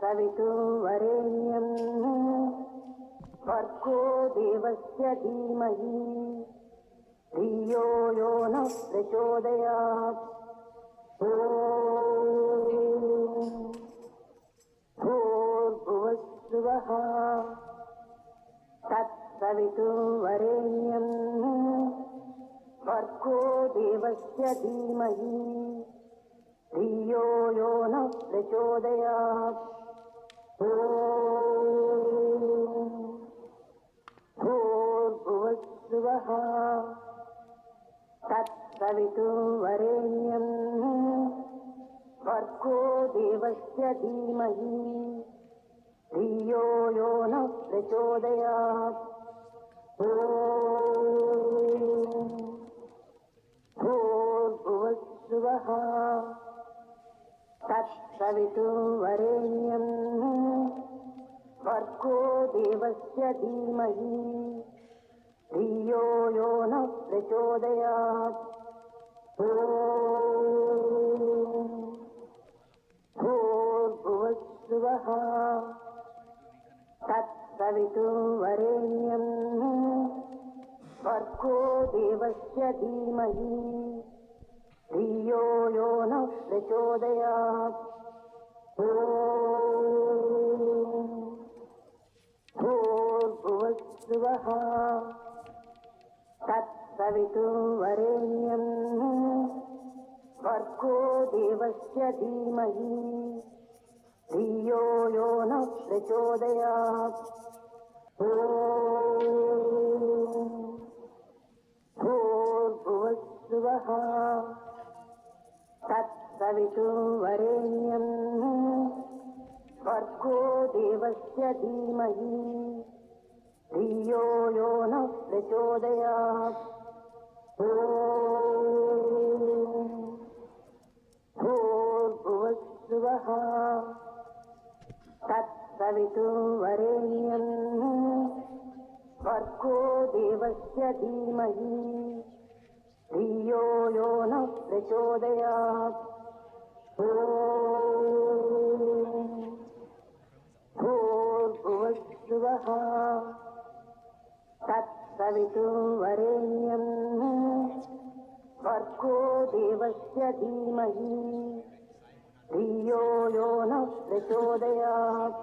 तत्सवितुर्वरेण्यं भर्गो देवस्य धीमहि धियो यो नः प्रचोदयात्। भूर्भुवस्सुवः तत्सवितुर्वरेण्यं भर्गो देवस्य धीमहि धियो यो नः प्रचोदयात्। भूर्भुवस्सुवः तत्सवितुर्वरेण्यं भर्गो देवस्य धीमहि धियो यो नः प्रचोदयात्। भूर्भुवस्सुवः तत्सवितुर्वरेण्यं भर्गो देवस्य धीमहि धियो यो नः प्रचोदयात्। भूर्भुवस्सुवः तत्सवितुर्वरेण्यं भर्गो देवस्य धीमहि धियो यो नः प्रचोदयात्। भूर्भुवस्सुवः तत्सवितुर्वरेण्यं भर्गो देवस्य धीमहि धियो यो नः प्रचोदयात्। भूर्भुवस्सुवः तत्सवितुर्वरेण्यं भर्गो देवस्य धीमहि धियो यो नः प्रचोदयात्। भूर्भुवस्सुवः तत्सवितुर्वरेण्यं भर्गो देवस्य धीमहि धियो यो नः प्रचोदयात्। भूर्भुवस्सुवः तत्सवितुर्वरेण्यं भर्गो देवस्य धीमहि धियो यो नः प्रचोदयात्।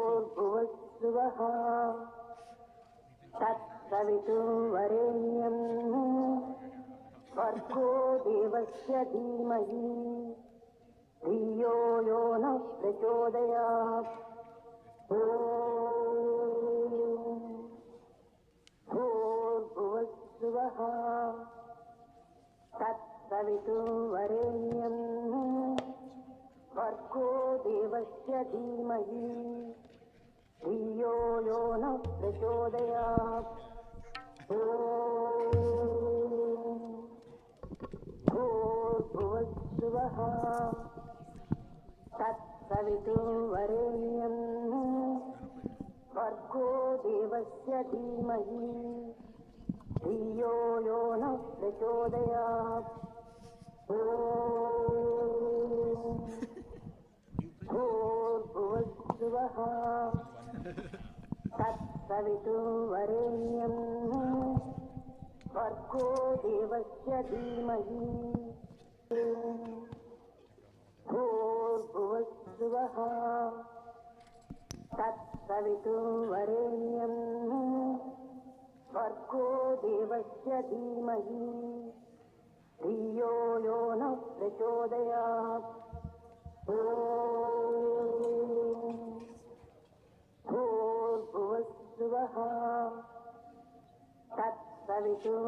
भूर्भुवस्सुवः तत्सवितुर्वरेण्यं भर्गो देवस्य धीमहि धियो यो नः प्रचोदयात्। भूर्भुवस्सुवः तत्सवितुर्वरेण्यं भर्गो देवस्य धीमहि धियो यो नः प्रचोदयात्। भूर्भुवस्सुवः तत्सवितुर्वरेण्यं भर्गो देवस्य धीमहि धियो यो नः प्रचोदयात्। भूर्भुवस्सुवः तत्सवितुर्वरेण्यं भर्गो देवस्य धीमहि भूर्भुवस्सुवः तत्सवितुर्वरेण्यं भर्गो देवस्य धीमहि धियो यो नः प्रचोदयात्। भूर्भुवस्सुवः तत्सवितुर्वरेण्यं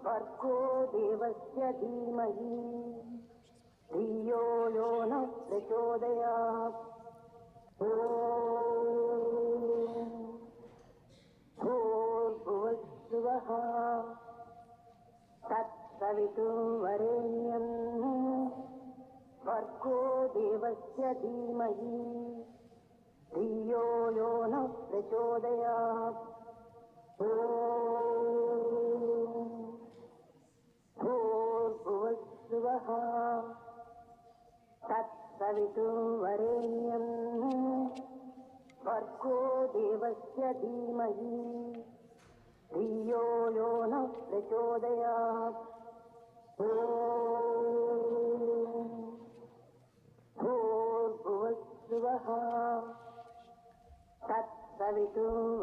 भर्गो देवस्य धीमहि धियो यो नः प्रचोदयात्। भूर्भुवस्सुवः तत्सवितुर्वरेण्यं भर्गो देवस्य धीमहि धियो यो नः प्रचोदयात्। तत्सवितुर्वरेण्यं भर्गो देवस्य धीमहि धियो यो नः प्रचोदयात्। भूर्भुवस्सुवः तत्सवितुर्वरेण्यं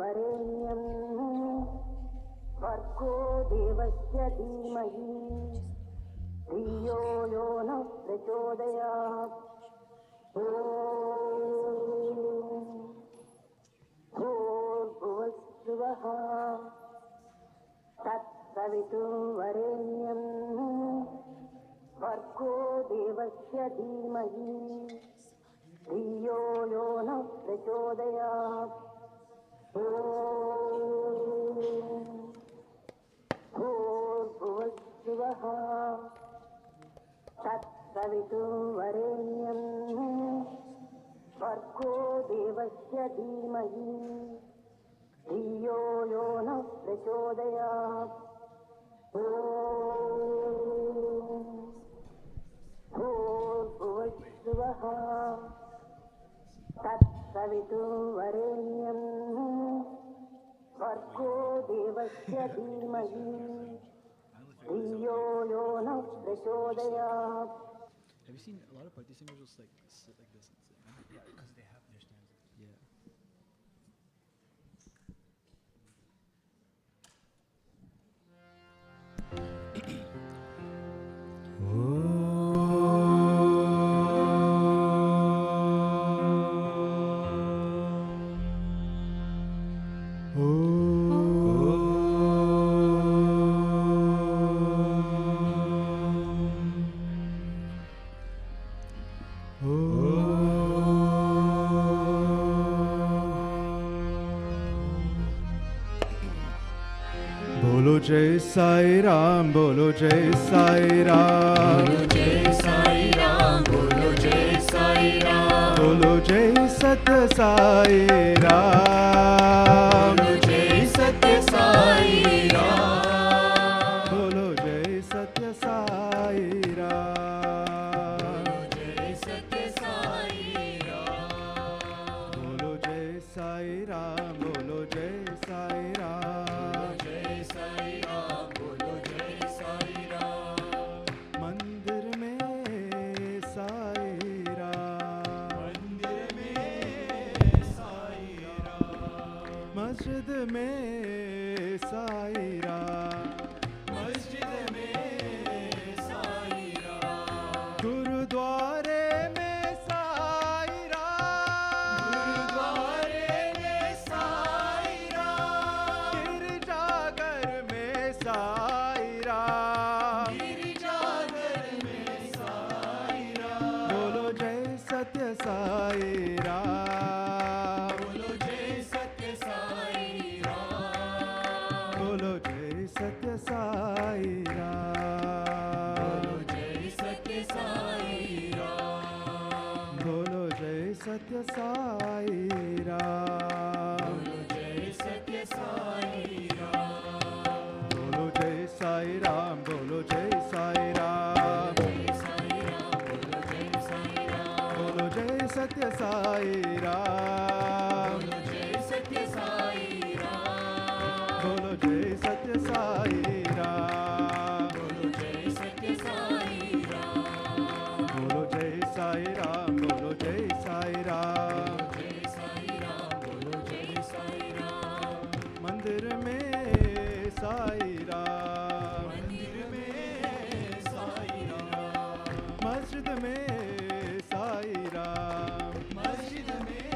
भर्गो देवस्य धीमहि धियो यो नः प्रचोदयात्। भूर्भुवस्सुवः तत्सवितुर्वरेण्यं भर्गो देवस्य धीमहि धियो यो नः प्रचोदयात्। भूर्भुवस्सुवः तत्सवितुर्वरेण्यं भर्गो देवस्य धीमहि धियो यो नः प्रचोदयात्। भूर्भुवस्सुवः तत्सवितुर्वरेण्यं भर्गो देवस्य धीमहि धियो यो नः प्रचोदयात्। Have you seen a lot of party singers just like sit like this and sing? Yeah, because they have their stanzas. Yeah. बोलो जय साई राम, बोलो जय साई राम, बोलो जय साई राम, बोलो जय साई राम, बोलो जय सत्य साई राम, बोलो जय सत्य साई राम, बोलो जय सत्य साई राम, बोलो जय सत्य साई राम, बोलो जय साई राम, बोलो जय साई राम, जय साई राम, बोलो जय साई राम, मंदिर में साई राम, मंदिर में साई राम, मस्जिद में साई राम, मस्जिद में साई राम, गुरुद्वारे में साई राम, गुरुद्वारे में साई राम, गिरजाघर में साई राम, गिरिजाघर में साई राम, बोलो जय सत्य साई राम, बोलो जय सत्य साई राम, बोलो जय सत्य साई राम, बोलो जय सत्य साई राम, बोलो जय सत्य साई राम, बोलो जय सत्य साई राम, बोलो जय साई राम, बोलो जय साई राम, जय साई राम, बोलो जय साई राम, बोलो जय सत्य साई राम, बोलो जय सत्य साई राम, बोलो जय सत्य साई राम, बोलो जय सत्य साई राम, बोलो जय साई राम, बोलो जय साई राम, जय साई राम, बोलो जय साई राम, मंदिर में साई राम, मंदिर में साई राम, मस्जिद में साई राम, मस्जिद में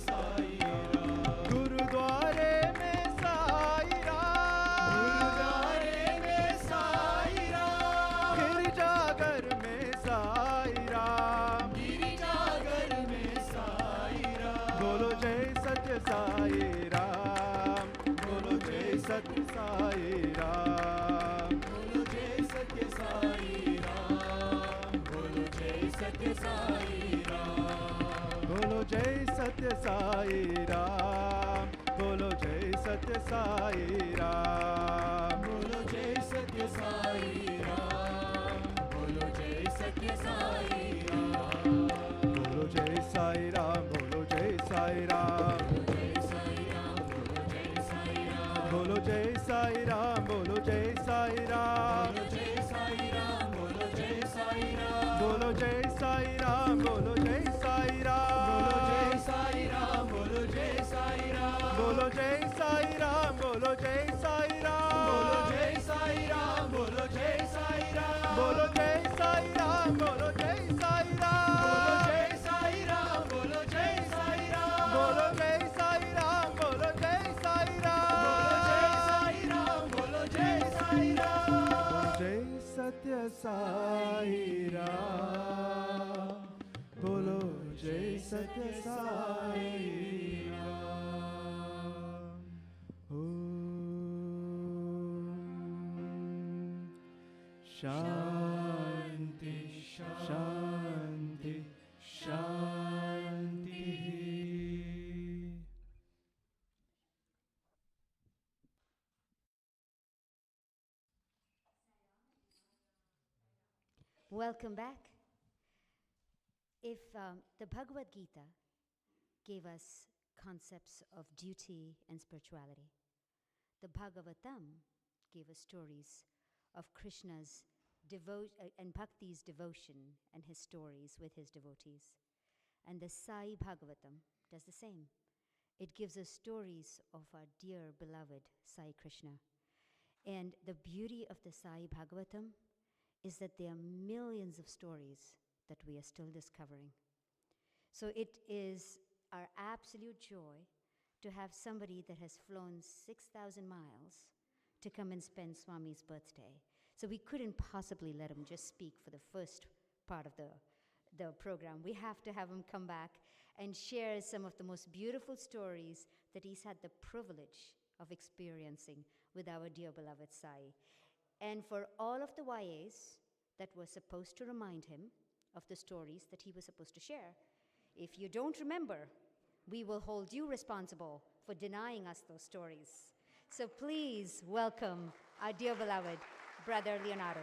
साई राम, गुरुद्वारे में साई राम, गुरुद्वारे में साई राम, गिरजाघर में साई राम, गिरिजाघर में साई राम, बोलो जय सत्य साई राम, बोलो जय सत्य साई राम, बोलो जय सत्य साई राम, बोलो जय सत्य साई राम, बोलो जय सत्य साई राम, बोलो जय सत्य साई राम, बोलो जय सत्य साई राम, बोलो जय Satya Sai Ram. Bolo Jai Satya Sai Ram. Om Shanti Shanti Shanti. Welcome back. If the Bhagavad Gita gave us concepts of duty and spirituality, the Bhagavatam gave us stories of Krishna's and Bhakti's devotion and his stories with his devotees. And the Sai Bhagavatam does the same. It gives us stories of our dear beloved Sai Krishna. And the beauty of the Sai Bhagavatam is that there are millions of stories that we are still discovering. So it is our absolute joy to have somebody that has flown 6,000 miles to come and spend Swami's birthday. So we couldn't possibly let him just speak for the first part of the program. We have to have him come back and share some of the most beautiful stories that he's had the privilege of experiencing with our dear beloved Sai. And for all of the YAs that were supposed to remind him of the stories that he was supposed to share, if you don't remember, we will hold you responsible for denying us those stories. So please welcome our dear beloved Brother Leonardo.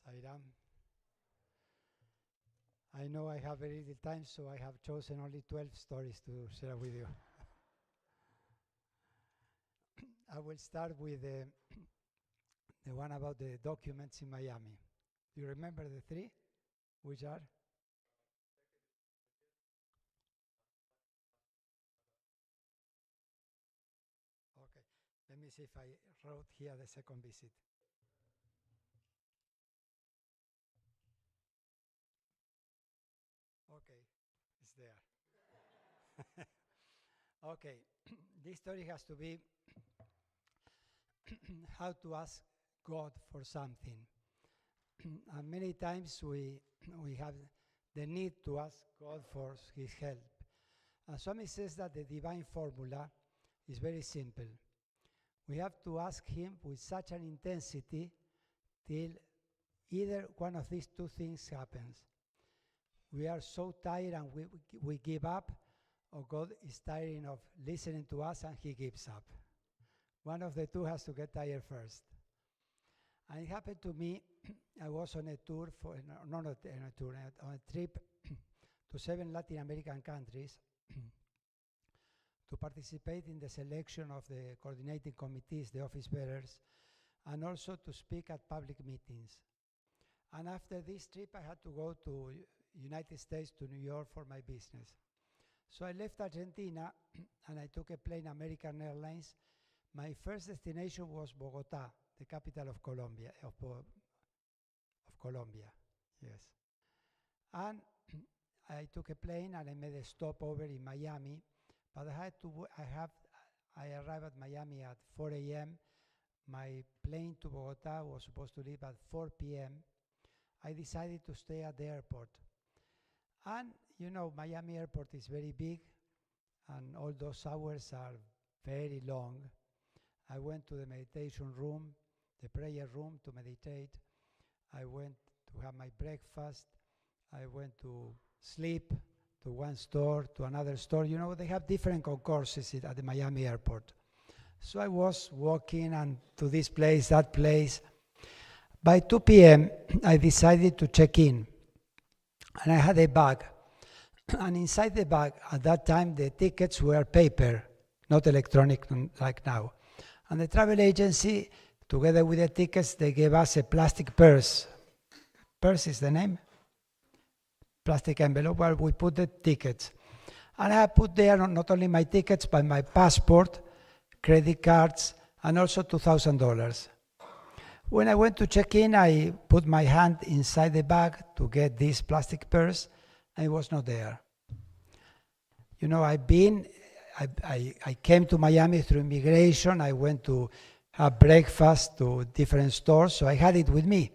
Sairam. I know I have very little time, so I have chosen only 12 stories to share with you. I will start with the one about the documents in Miami. Do you remember the three? Which are? Okay, let me see if I wrote here the second visit. Okay, it's there. Okay, this story has to be how to ask God for something. And many times we have the need to ask God for his help. And Swami says that the divine formula is very simple. We have to ask him with such an intensity till either one of these two things happens. We are so tired and we give up, or God is tiring of listening to us and he gives up. One of the two has to get tired first. And it happened to me, I was on a tour, on a trip to 7 Latin American countries to participate in the selection of the coordinating committees, the office bearers, and also to speak at public meetings. And after this trip, I had to go to United States, to New York for my business. So I left Argentina and I took a plane, American Airlines. My first destination was Bogota, the capital of Colombia, yes. And I took a plane and I made a stopover in Miami, but I arrived at Miami at 4 a.m. My plane to Bogota was supposed to leave at 4 p.m. I decided to stay at the airport. And you know, Miami airport is very big and all those hours are very long. I went to the meditation room, the prayer room to meditate. I went to have my breakfast. I went to sleep to one store, to another store. You know, they have different concourses at the Miami airport. So I was walking and to this place, that place. By 2 p.m., I decided to check in. And I had a bag. And inside the bag, at that time, the tickets were paper, not electronic like now. And the travel agency, together with the tickets, they gave us a plastic purse. Purse is the name? Plastic envelope where we put the tickets. And I put there not only my tickets, but my passport, credit cards, and also $2,000. When I went to check in, I put my hand inside the bag to get this plastic purse, and it was not there. You know, I came to Miami through immigration. I went to have breakfast to different stores, so I had it with me.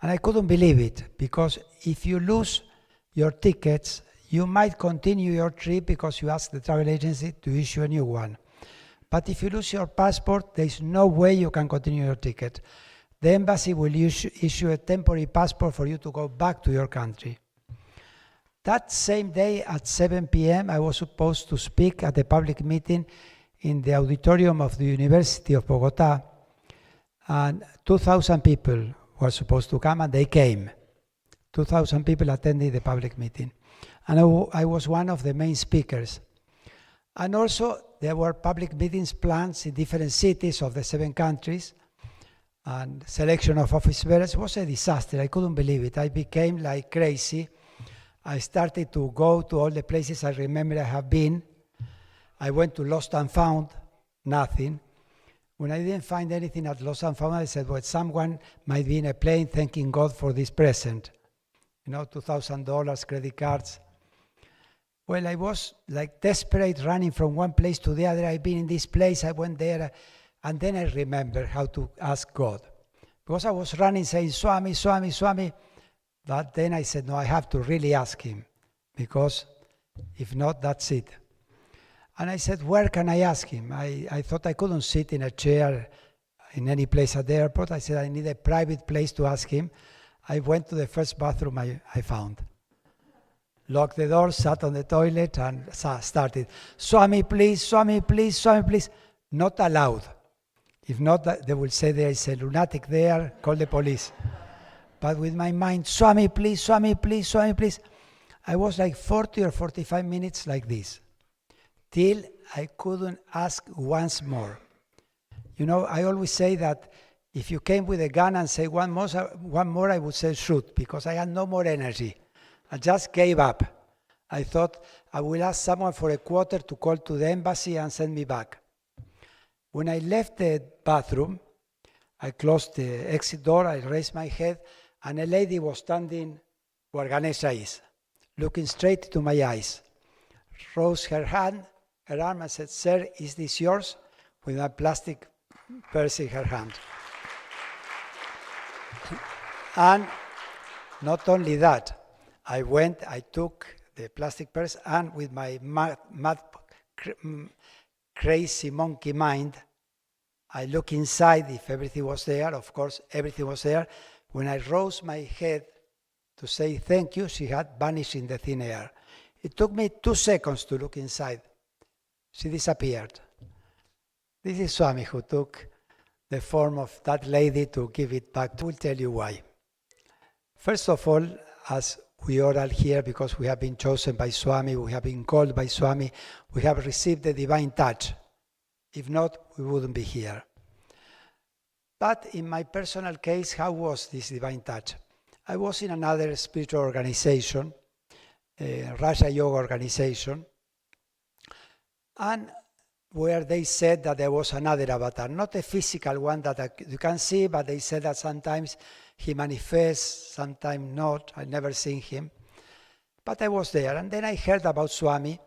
And I couldn't believe it, because if you lose your tickets, you might continue your trip because you ask the travel agency to issue a new one. But if you lose your passport, there's no way you can continue your ticket. The embassy will issue a temporary passport for you to go back to your country. That same day at 7 p.m., I was supposed to speak at a public meeting in the auditorium of the University of Bogota, and 2,000 people were supposed to come, and they came. 2,000 people attended the public meeting. And I was one of the main speakers. And also, there were public meetings planned in different cities of the 7 countries, and selection of office bearers. It was a disaster. I couldn't believe it. I became like crazy. I started to go to all the places I remember I have been. I went to Lost and Found, nothing. When I didn't find anything at Lost and Found, I said, well, someone might be in a plane thanking God for this present. You know, $2,000, credit cards. Well, I was like desperate, running from one place to the other. I've been in this place, I went there, and then I remembered how to ask God. Because I was running saying, Swami, Swami, Swami. But then I said, no, I have to really ask him, because if not, that's it. And I said, where can I ask him? I thought I couldn't sit in a chair in any place at the airport. I said, I need a private place to ask him. I went to the first bathroom I found. Locked the door, sat on the toilet, and started, Swami, please, Swami, please, Swami, please. Not allowed. If not, they will say there is a lunatic there, call the police. But with my mind, Swami, please, Swami, please, Swami, please. I was like 40 or 45 minutes like this, till I couldn't ask once more. You know, I always say that if you came with a gun and say one more, I would say shoot, because I had no more energy. I just gave up. I thought I will ask someone for a quarter to call to the embassy and send me back. When I left the bathroom, I closed the exit door, I raised my head, and a lady was standing where Ganesha is, looking straight into my eyes. Rose her arm and said, sir, is this yours? With a plastic purse in her hand. And not only that, I took the plastic purse, and with my mad crazy monkey mind, I looked inside if everything was there. Of course, everything was there. When I rose my head to say thank you, she had vanished in the thin air. It took me 2 seconds to look inside. She disappeared. This is Swami who took the form of that lady to give it back. I will tell you why. First of all, as we are all here because we have been chosen by Swami, we have been called by Swami, we have received the divine touch. If not, we wouldn't be here. But in my personal case, how was this divine touch? I was in another spiritual organization, a Raja Yoga organization, and where they said that there was another avatar, not a physical one that you can see, but they said that sometimes he manifests, sometimes not. I never seen him. But I was there, and then I heard about Swami,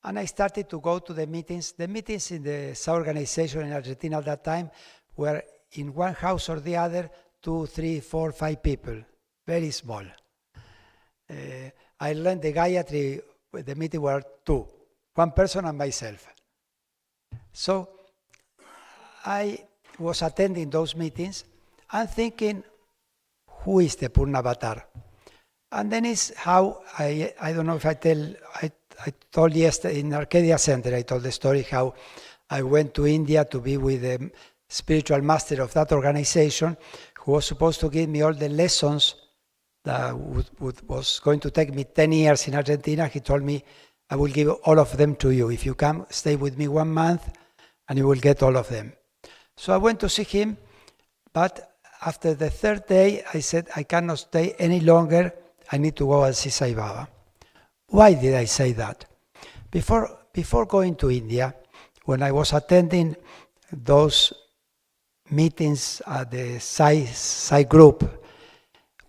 and I started to go to the meetings. The meetings in the Sa organization in Argentina at that time were in one house or the other, 2, 3, 4, 5 people, very small. I learned the Gayatri, the meeting were 2, one person and myself. So I was attending those meetings and thinking, who is the Purnavatar? And then is how, I don't know if I told yesterday in Arcadia Center, I told the story how I went to India to be with the spiritual master of that organization, who was supposed to give me all the lessons that was going to take me 10 years in Argentina. He told me, I will give all of them to you. If you come, stay with me 1 month, and you will get all of them. So I went to see him, but after the 3rd day, I said, I cannot stay any longer. I need to go and see Sai Baba. Why did I say that? Before going to India, when I was attending those meetings at the Sai group,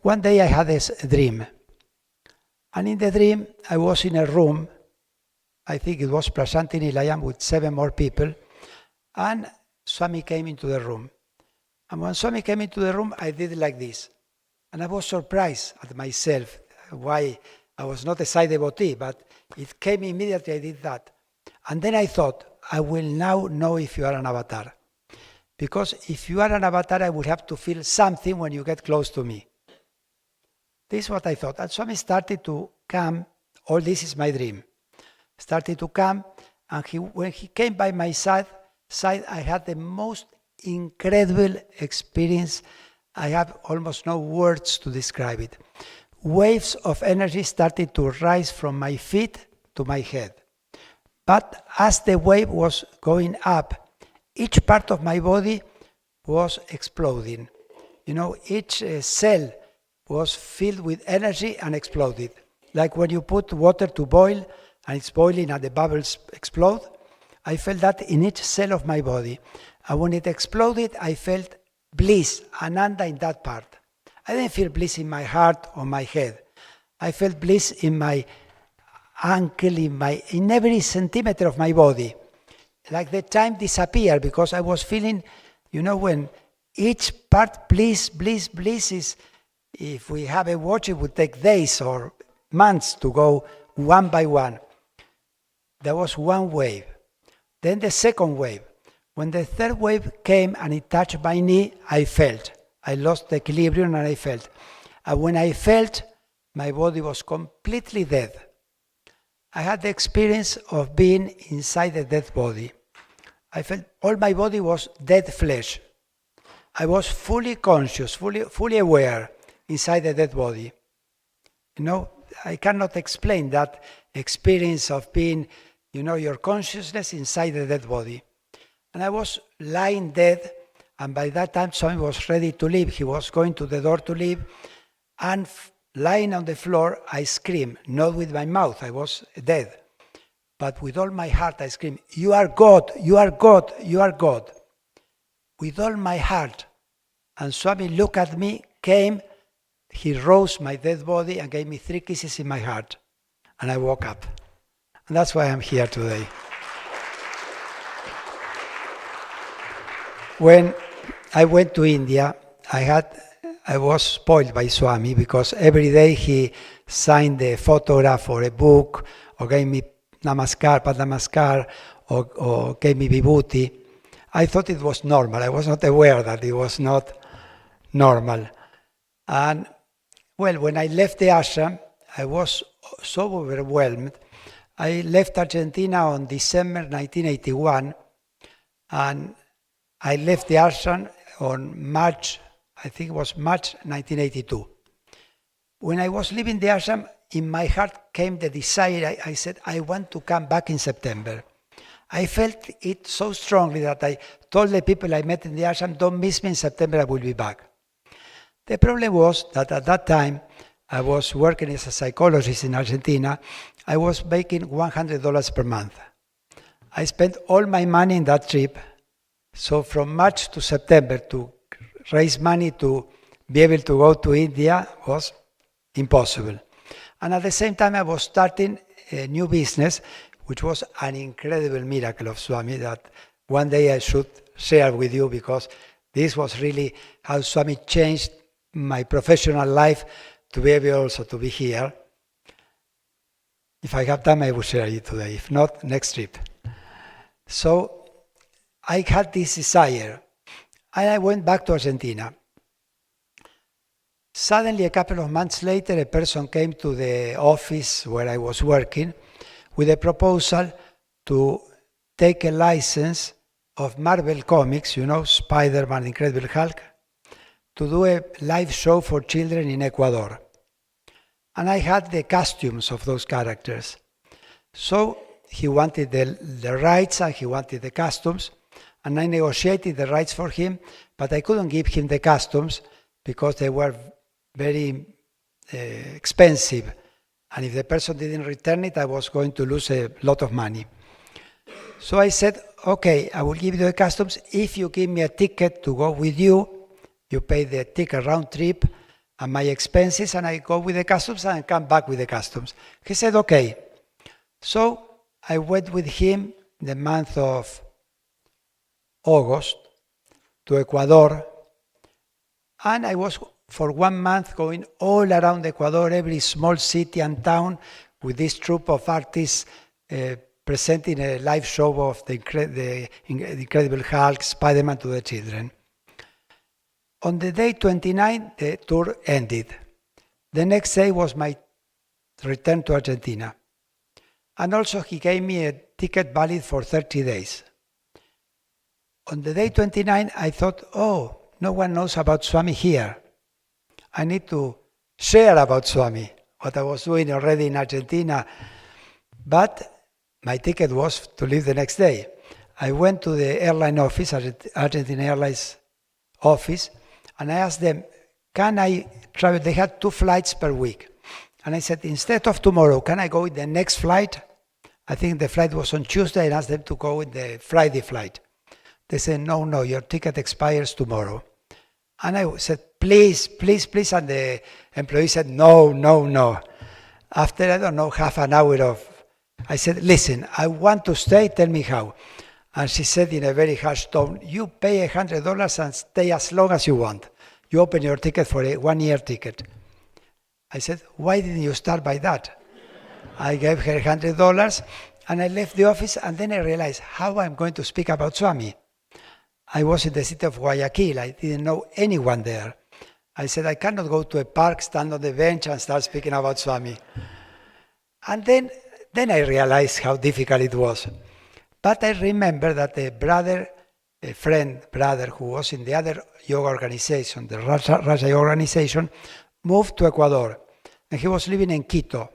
one day I had this dream. And in the dream, I was in a room, I think it was Sai Prema Nilayam with 7 more people, and Swami came into the room. And when Swami came into the room, I did like this. And I was surprised at myself, why I was not a Sai devotee, but it came immediately, I did that. And then I thought, I will now know if you are an avatar. Because if you are an avatar, I will have to feel something when you get close to me. This is what I thought. And Swami started to come, all this is my dream, started to come, and when he came by my side, I had the most incredible experience. I have almost no words to describe it. Waves of energy started to rise from my feet to my head. But as the wave was going up, each part of my body was exploding. You know, each cell was filled with energy and exploded. Like when you put water to boil and it's boiling and the bubbles explode, I felt that in each cell of my body. And when it exploded, I felt bliss, ananda in that part. I didn't feel bliss in my heart or my head. I felt bliss in my ankle, in every centimeter of my body. Like the time disappeared because I was feeling, you know, when each part bliss is, if we have a watch, it would take days or months to go one by one. There was one wave. Then the second wave. When the third wave came and it touched my knee, I felt. I lost the equilibrium and I felt. And when I felt, my body was completely dead. I had the experience of being inside the dead body. I felt all my body was dead flesh. I was fully conscious, fully aware inside the dead body. You know, I cannot explain that experience of being, you know, your consciousness inside the dead body. And I was lying dead, and by that time Swami was ready to leave. He was going to the door to leave, and lying on the floor, I screamed, not with my mouth, I was dead. But with all my heart I screamed, "You are God, you are God, you are God." With all my heart. And Swami looked at me, came, he rose my dead body and gave me 3 kisses in my heart. And I woke up. And that's why I'm here today. When I went to India, I was spoiled by Swami because every day he signed a photograph or a book or gave me namaskar, pad namaskar, or gave me vibhuti. I thought it was normal. I was not aware that it was not normal. And well, when I left the ashram, I was so overwhelmed. I left Argentina on December 1981, and I left the ashram on March, I think it was March 1982. When I was leaving the ashram, in my heart came the desire. I said, I want to come back in September. I felt it so strongly that I told the people I met in the ashram, don't miss me in September, I will be back. The problem was that at that time, I was working as a psychologist in Argentina. I was making $100 per month. I spent all my money in that trip. So from March to September to raise money to be able to go to India was impossible. And at the same time, I was starting a new business, which was an incredible miracle of Swami that one day I should share with you, because this was really how Swami changed my professional life to be able also to be here. If I have time, I will share it today. If not, next trip. So I had this desire, and I went back to Argentina. Suddenly, a couple of months later, a person came to the office where I was working with a proposal to take a license of Marvel Comics, you know, Spider-Man, Incredible Hulk, to do a live show for children in Ecuador. And I had the costumes of those characters. So he wanted the rights and he wanted the costumes. And I negotiated the rights for him, but I couldn't give him the costumes because they were very expensive. And if the person didn't return it, I was going to lose a lot of money. So I said, okay, I will give you the customs. If you give me a ticket to go with you, you pay the ticket round trip and my expenses, and I go with the customs and come back with the customs. He said, okay. So I went with him in the month of August to Ecuador, and I was for 1 month going all around Ecuador, every small city and town, with this troupe of artists presenting a live show of the Incredible Hulk, Spider-Man to the children. On the day 29, the tour ended. The next day was my return to Argentina. And also he gave me a ticket valid for 30 days. On the day 29, I thought, oh, no one knows about Swami here. I need to share about Swami, what I was doing already in Argentina. But my ticket was to leave the next day. I went to the airline office, Argentina Airlines office, and I asked them, can I travel? They had 2 flights per week. And I said, instead of tomorrow, can I go with the next flight? I think the flight was on Tuesday, and asked them to go with the Friday flight. They said, no, your ticket expires tomorrow. And I said, please, please, please. And the employee said, no. After, I don't know, half an hour of, I said, listen, I want to stay, tell me how. And she said in a very harsh tone, you pay $100 and stay as long as you want. You open your ticket for a 1-year ticket. I said, why didn't you start by that? I gave her $100 and I left the office, and then I realized how I'm going to speak about Swami. I was in the city of Guayaquil. I didn't know anyone there. I said, I cannot go to a park, stand on the bench and start speaking about Swami. And then I realized how difficult it was. But I remember that a friend who was in the other yoga organization, the Raja Yoga organization, moved to Ecuador. And he was living in Quito.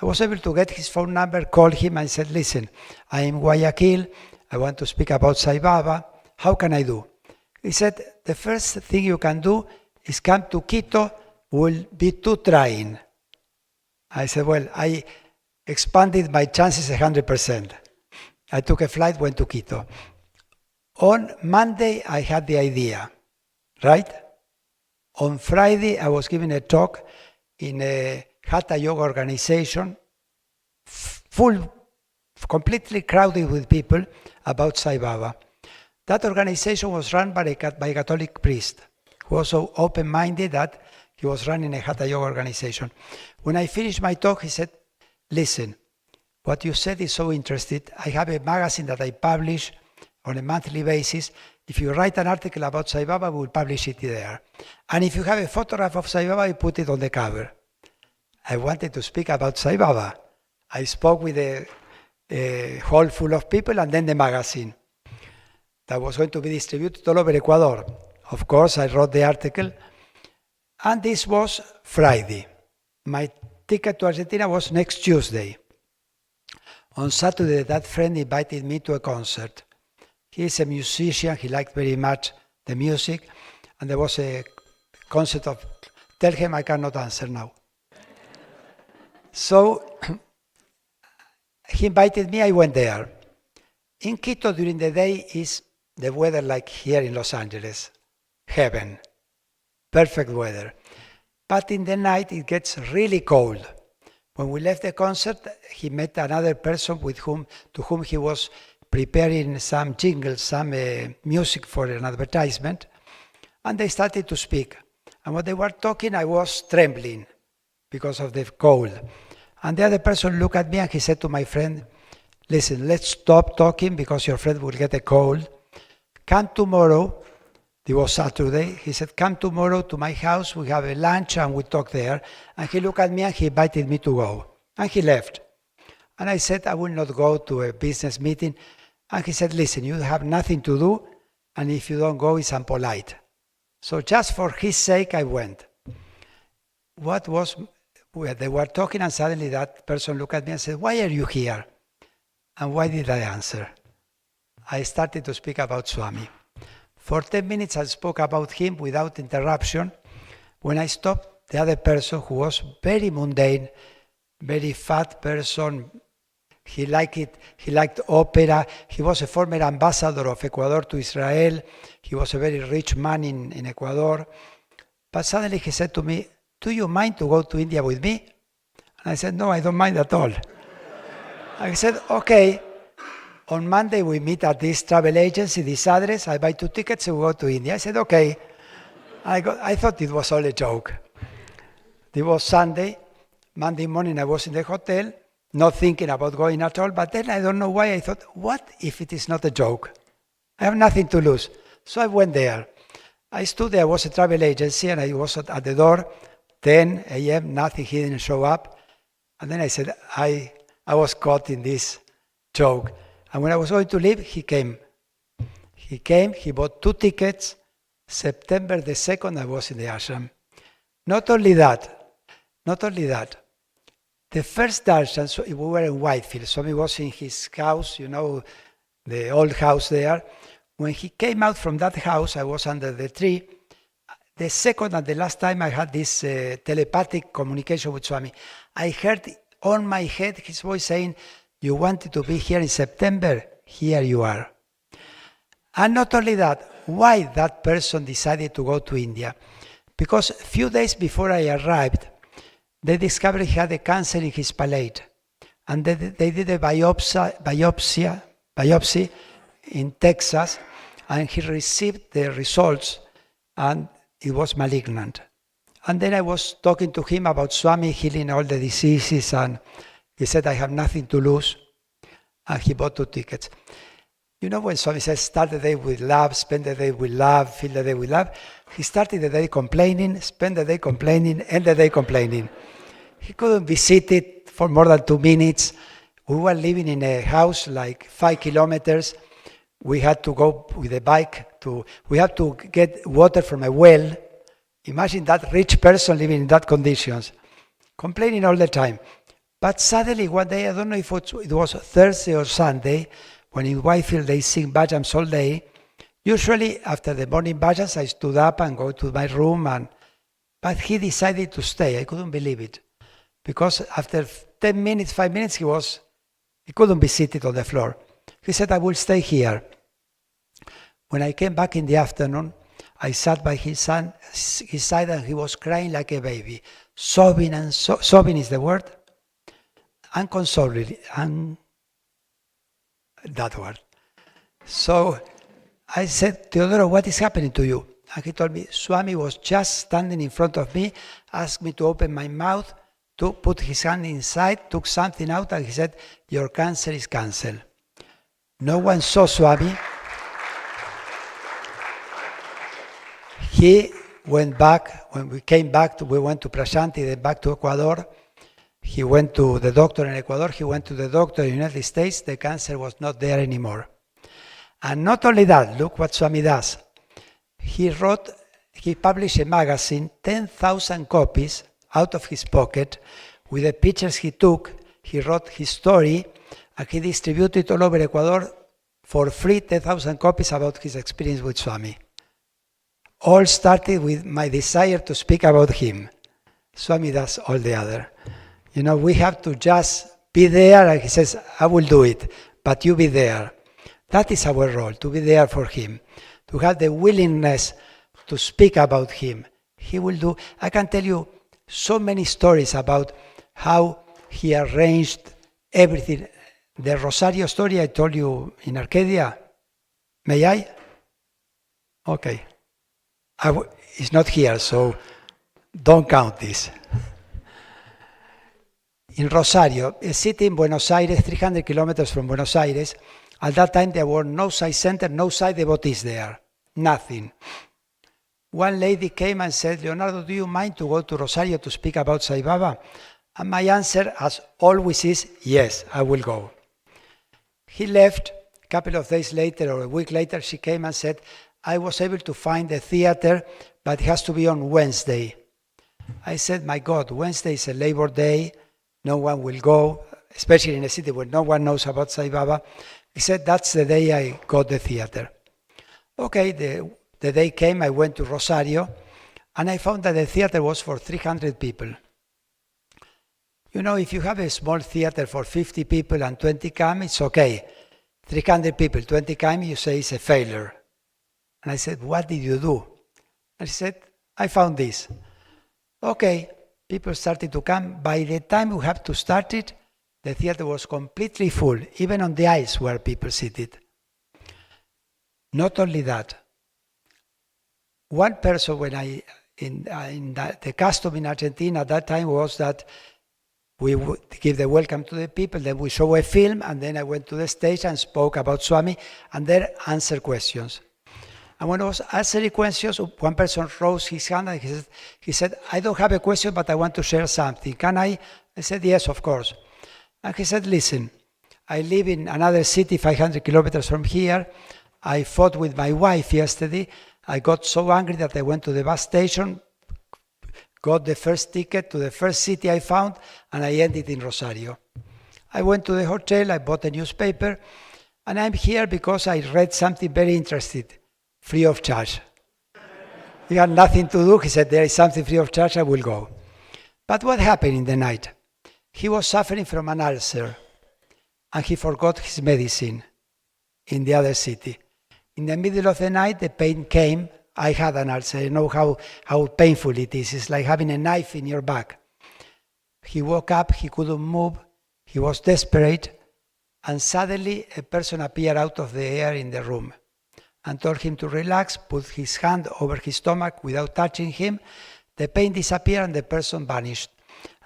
I was able to get his phone number, call him and said, listen, I am in Guayaquil. I want to speak about Sai Baba. How can I do? He said, the first thing you can do is come to Quito. Will be 2 trying. I said, well, I expanded my chances 100%. I took a flight, went to Quito. On Monday, I had the idea, right? On Friday, I was giving a talk in a Hatha Yoga organization, completely crowded with people, about Sai Baba. That organization was run by a Catholic priest who was so open-minded that he was running a Hatha Yoga organization. When I finished my talk, he said, listen, what you said is so interesting. I have a magazine that I publish on a monthly basis. If you write an article about Sai Baba, we will publish it there. And if you have a photograph of Sai Baba, I put it on the cover. I wanted to speak about Sai Baba. I spoke with a hall full of people and then the magazine that was going to be distributed all over Ecuador. Of course, I wrote the article. And this was Friday. My ticket to Argentina was next Tuesday. On Saturday, that friend invited me to a concert. He is a musician. He liked very much the music. And there was a concert of, tell him I cannot answer now. So he invited me, I went there. In Quito during the day is the weather like here in Los Angeles, heaven, perfect weather. But in the night it gets really cold. When we left the concert, he met another person to whom he was preparing some jingles, some music for an advertisement, and they started to speak. And when they were talking, I was trembling because of the cold. And the other person looked at me and he said to my friend, listen, let's stop talking because your friend will get a cold. Come tomorrow. It was Saturday. He said, come tomorrow to my house. We have a lunch and we talk there. And he looked at me and he invited me to go. And he left. And I said, I will not go to a business meeting. And he said, listen, you have nothing to do. And if you don't go, it's impolite. So just for his sake, I went. They were talking and suddenly that person looked at me and said, why are you here? And why did I answer? I started to speak about Swami. For 10 minutes, I spoke about him without interruption. When I stopped, the other person, who was very mundane, very fat person. He liked it. He liked opera. He was a former ambassador of Ecuador to Israel. He was a very rich man in Ecuador. But suddenly he said to me, "Do you mind to go to India with me?" And I said, "No, I don't mind at all." I said, "Okay, on Monday we meet at this travel agency, this address. I buy 2 tickets and we go to India." I said, "Okay." I thought it was all a joke. It was Sunday. Monday morning I was in the hotel, not thinking about going at all. But then I don't know why I thought, what if it is not a joke? I have nothing to lose. So I went there. I stood there. I was a travel agency and I was at the door, 10 a.m., nothing. He didn't show up. And then I said, I was caught in this joke. And when I was going to leave, he came. He came, he bought 2 tickets. September the 2nd, I was in the ashram. Not only that, the first darshan, so we were in Whitefield. Swami was in his house, the old house there. When he came out from that house, I was under the tree. The second and the last time I had this telepathic communication with Swami, I heard on my head his voice saying, "You wanted to be here in September, here you are." And not only that, why that person decided to go to India? Because a few days before I arrived, they discovered he had a cancer in his palate. And they did a biopsy in Texas, and he received the results, and it was malignant. And then I was talking to him about Swami healing all the diseases, and he said, "I have nothing to lose." And he bought 2 tickets. When Swami says, start the day with love, spend the day with love, fill the day with love, he started the day complaining, spend the day complaining, end the day complaining. He couldn't be seated for more than 2 minutes. We were living in a house like 5 kilometers. We had to go with a bike we had to get water from a well. Imagine that rich person living in that conditions, complaining all the time. But suddenly one day, I don't know if it was Thursday or Sunday, when in Whitefield they sing bhajans all day. Usually after the morning bhajans, I stood up and go to my room. But he decided to stay. I couldn't believe it. Because after 10 minutes, 5 minutes, he couldn't be seated on the floor. He said, "I will stay here." When I came back in the afternoon, I sat by his side and he was crying like a baby. Sobbing is the word. Unconsolably. That word. So I said, "Teodoro, what is happening to you?" And he told me, "Swami was just standing in front of me, asked me to open my mouth, to put his hand inside, took something out, and he said, 'Your cancer is canceled.'" No one saw Swami. He went back. When we came back, we went to Prashanti, then back to Ecuador. He went to the doctor in Ecuador. He went to the doctor in the United States. The cancer was not there anymore. And not only that, look what Swami does. He published a magazine, 10,000 copies out of his pocket, with the pictures he took. He wrote his story, and he distributed all over Ecuador for free, 10,000 copies about his experience with Swami. All started with my desire to speak about him. Swami does all the other. We have to just be there, and he says, "I will do it, but you be there." That is our role, to be there for him, to have the willingness to speak about him. He will do. I can tell you so many stories about how he arranged everything. The Rosario story I told you in Arcadia, may I? Okay. It's not here, so don't count this. In Rosario, a city in Buenos Aires, 300 kilometers from Buenos Aires, at that time there were no Sai center, no Sai devotees there, nothing. One lady came and said, "Leonardo, do you mind to go to Rosario to speak about Sai Baba?" And my answer, as always, is, "Yes, I will go." He left. A couple of days later or a week later, she came and said, "I was able to find a theater, but it has to be on Wednesday." I said, "My God, Wednesday is a Labor Day. No one will go, especially in a city where no one knows about Sai Baba." He said, "That's the day I got the theater." Okay, the day came, I went to Rosario, and I found that the theater was for 300 people. You know, if you have a small theater for 50 people and 20 come, it's okay. 300 people, 20 come, you say it's a failure. And I said, what did you do? And she said, I found this. Okay, people started to come. By the time we have to start it, the theater was completely full, even on the aisles where people seated. Not only that, one person when the custom in Argentina at that time was that we would give the welcome to the people, then we show a film, and then I went to the stage and spoke about Swami, and then answer questions. And when I was answering questions, one person rose his hand and he said, I don't have a question, but I want to share something. Can I? I said, yes, of course. And he said, listen, I live in another city 500 kilometers from here. I fought with my wife yesterday. I got so angry that I went to the bus station, got the first ticket to the first city I found, and I ended in Rosario. I went to the hotel, I bought a newspaper, and I'm here because I read something very interesting, free of charge. He had nothing to do. He said, there is something free of charge, I will go. But what happened in the night? He was suffering from an ulcer, and he forgot his medicine in the other city. In the middle of the night, the pain came. I had an ulcer. I know how painful it is. It's like having a knife in your back. He woke up, he couldn't move, he was desperate, and suddenly a person appeared out of the air in the room and told him to relax, put his hand over his stomach without touching him. The pain disappeared and the person vanished.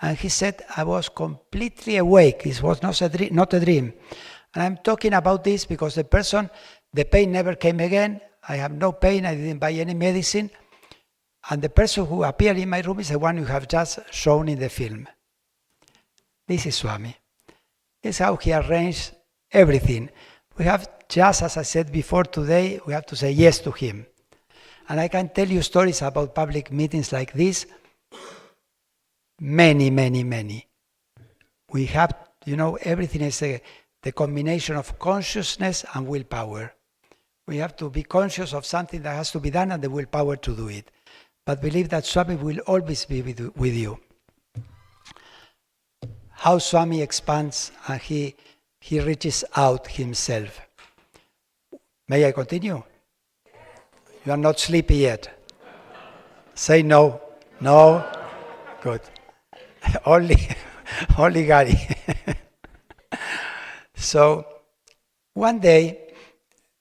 And he said, I was completely awake. It was not a dream. And I'm talking about this because the pain never came again. I have no pain. I didn't buy any medicine. And the person who appeared in my room is the one you have just shown in the film. This is Swami. This is how he arranged everything. We have, just as I said before today, we have to say yes to him. And I can tell you stories about public meetings like this. Many, many, many. We have, everything is the combination of consciousness and willpower. We have to be conscious of something that has to be done and the willpower to do it. But believe that Swami will always be with you. How Swami expands and he reaches out himself. May I continue? You are not sleepy yet. Say no. No? Good. Only Gary. So, one day,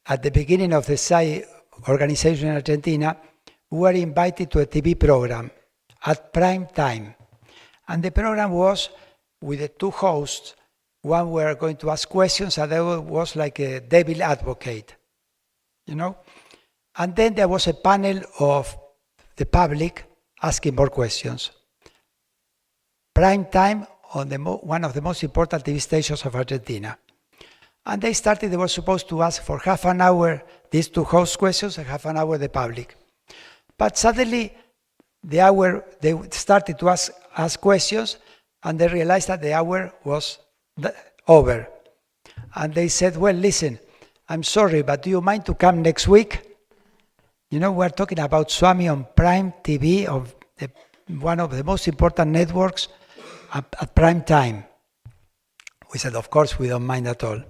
at the beginning of the Sai organization in Argentina, we were invited to a TV program at prime time. And the program was with the two hosts. One were going to ask questions, and the other was like a devil advocate, And then there was a panel of the public asking more questions. Prime time on one of the most important TV stations of Argentina. And they were supposed to ask for half an hour these two host questions and half an hour the public. But suddenly, they started to ask questions, and they realized that the hour was over. And they said, well, listen, I'm sorry, but do you mind to come next week? We're talking about Swami on Prime TV, of one of the most important networks at prime time. We said, of course, we don't mind at all.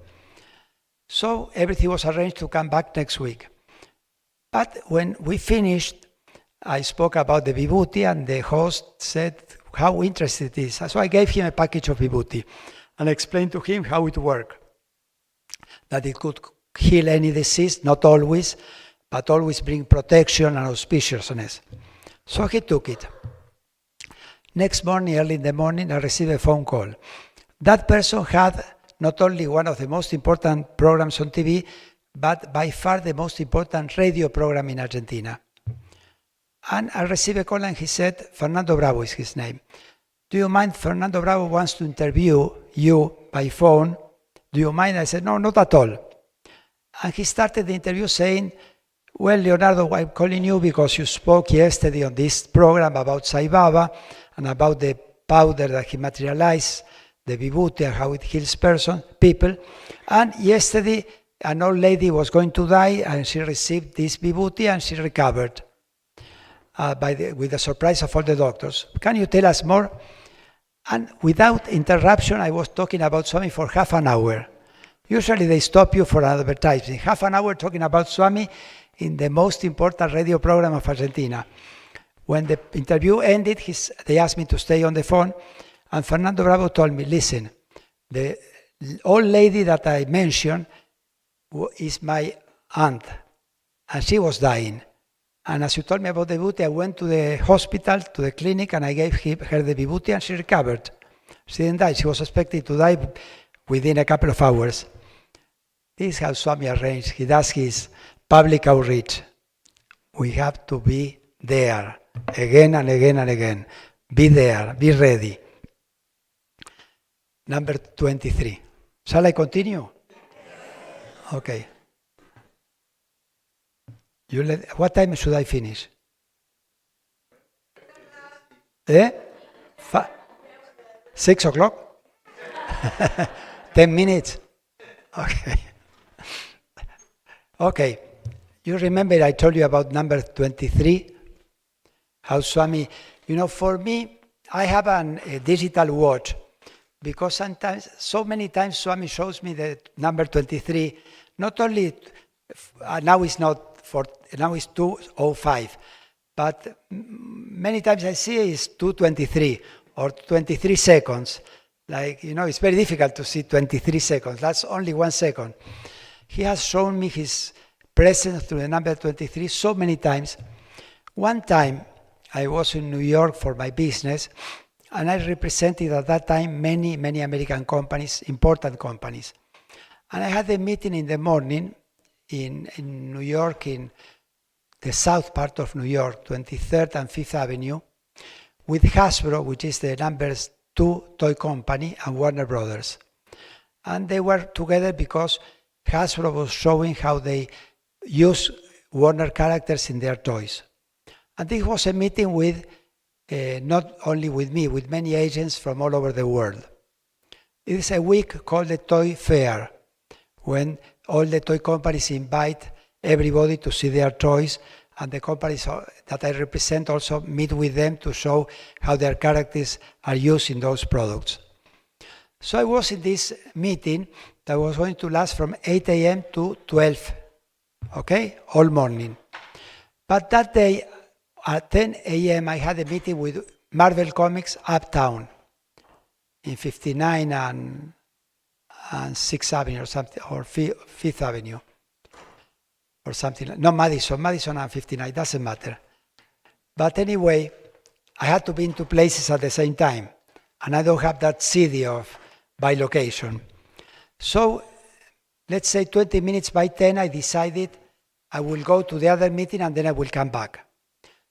So everything was arranged to come back next week. But when we finished, I spoke about the vibhuti, and the host said how interesting it is. So I gave him a package of vibhuti and explained to him how it worked. That it could heal any disease, not always, but always bring protection and auspiciousness. So he took it. Next morning, early in the morning, I received a phone call. That person had not only one of the most important programs on TV, but by far the most important radio program in Argentina. And I received a call, and he said, Fernando Bravo is his name. Do you mind? Fernando Bravo wants to interview you by phone. Do you mind? I said, no, not at all. And he started the interview saying, well, Leonardo, I'm calling you because you spoke yesterday on this program about Sai Baba and about the powder that he materialized, the vibhuti, and how it heals people. And yesterday, an old lady was going to die, and she received this vibhuti, and she recovered with the surprise of all the doctors. Can you tell us more? And without interruption, I was talking about Swami for half an hour. Usually they stop you for advertising. Half an hour talking about Swami in the most important radio program of Argentina. When the interview ended, they asked me to stay on the phone, and Fernando Bravo told me, listen, the old lady that I mentioned is my aunt, and she was dying. And as you told me about the vibhuti, I went to the hospital, to the clinic, and I gave her the vibhuti, and she recovered. She didn't die. She was expected to die within a couple of hours. This is how Swami arranged. He does his public outreach. We have to be there again and again and again. Be there. Be ready. Number 23. Shall I continue? Okay. What time should I finish? 6 o'clock? 10 minutes? Okay. Okay. You remember I told you about number 23? How Swami, for me, I have a digital watch because sometimes, so many times Swami shows me the number 23, not only, now it's 2:05, but many times I see it's 2:23 or 23 seconds. Like, it's very difficult to see 23 seconds. That's only 1 second. He has shown me his presence through the number 23 so many times. One time, I was in New York for my business, and I represented at that time many, many American companies, important companies. And I had a meeting in the morning in New York, in the south part of New York, 23rd and 5th Avenue, with Hasbro, which is the number 2 toy company, and Warner Brothers. And they were together because Hasbro was showing how they use Warner characters in their toys. And this was a meeting with, not only with me, with many agents from all over the world. It is a week called the Toy Fair, when all the toy companies invite everybody to see their toys, and the companies that I represent also meet with them to show how their characters are used in those products. So I was in this meeting that was going to last from 8 a.m. to 12, okay, all morning. But that day, at 10 a.m., I had a meeting with Marvel Comics Uptown in 59 and 6th Avenue or something, or 5th Avenue or something. No, Madison and 59, doesn't matter. But anyway, I had to be in 2 places at the same time, and I don't have that CD by location. So let's say 20 minutes by 10, I decided I will go to the other meeting and then I will come back.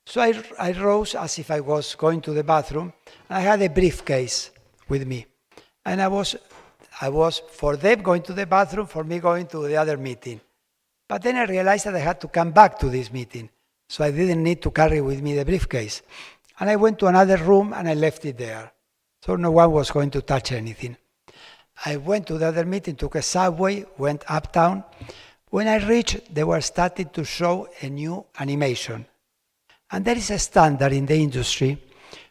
So I rose as if I was going to the bathroom, and I had a briefcase with me. And I was for them going to the bathroom, for me going to the other meeting. But then I realized that I had to come back to this meeting, so I didn't need to carry with me the briefcase. And I went to another room and I left it there, so no one was going to touch anything. I went to the other meeting, took a subway, went uptown. When I reached, they were starting to show a new animation. And there is a standard in the industry,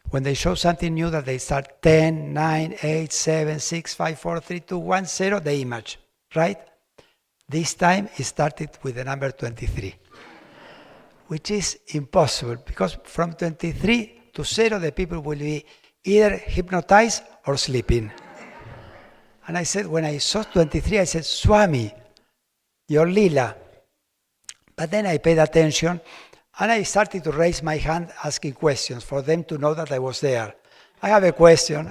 when they show something new, that they start 10, 9, 8, 7, 6, 5, 4, 3, 2, 1, 0, the image, right? This time it started with the number 23, which is impossible, because from 23 to 0, the people will be either hypnotized or sleeping. And I said, when I saw 23, I said, Swami, your lila. But then I paid attention, and I started to raise my hand asking questions for them to know that I was there. I have a question.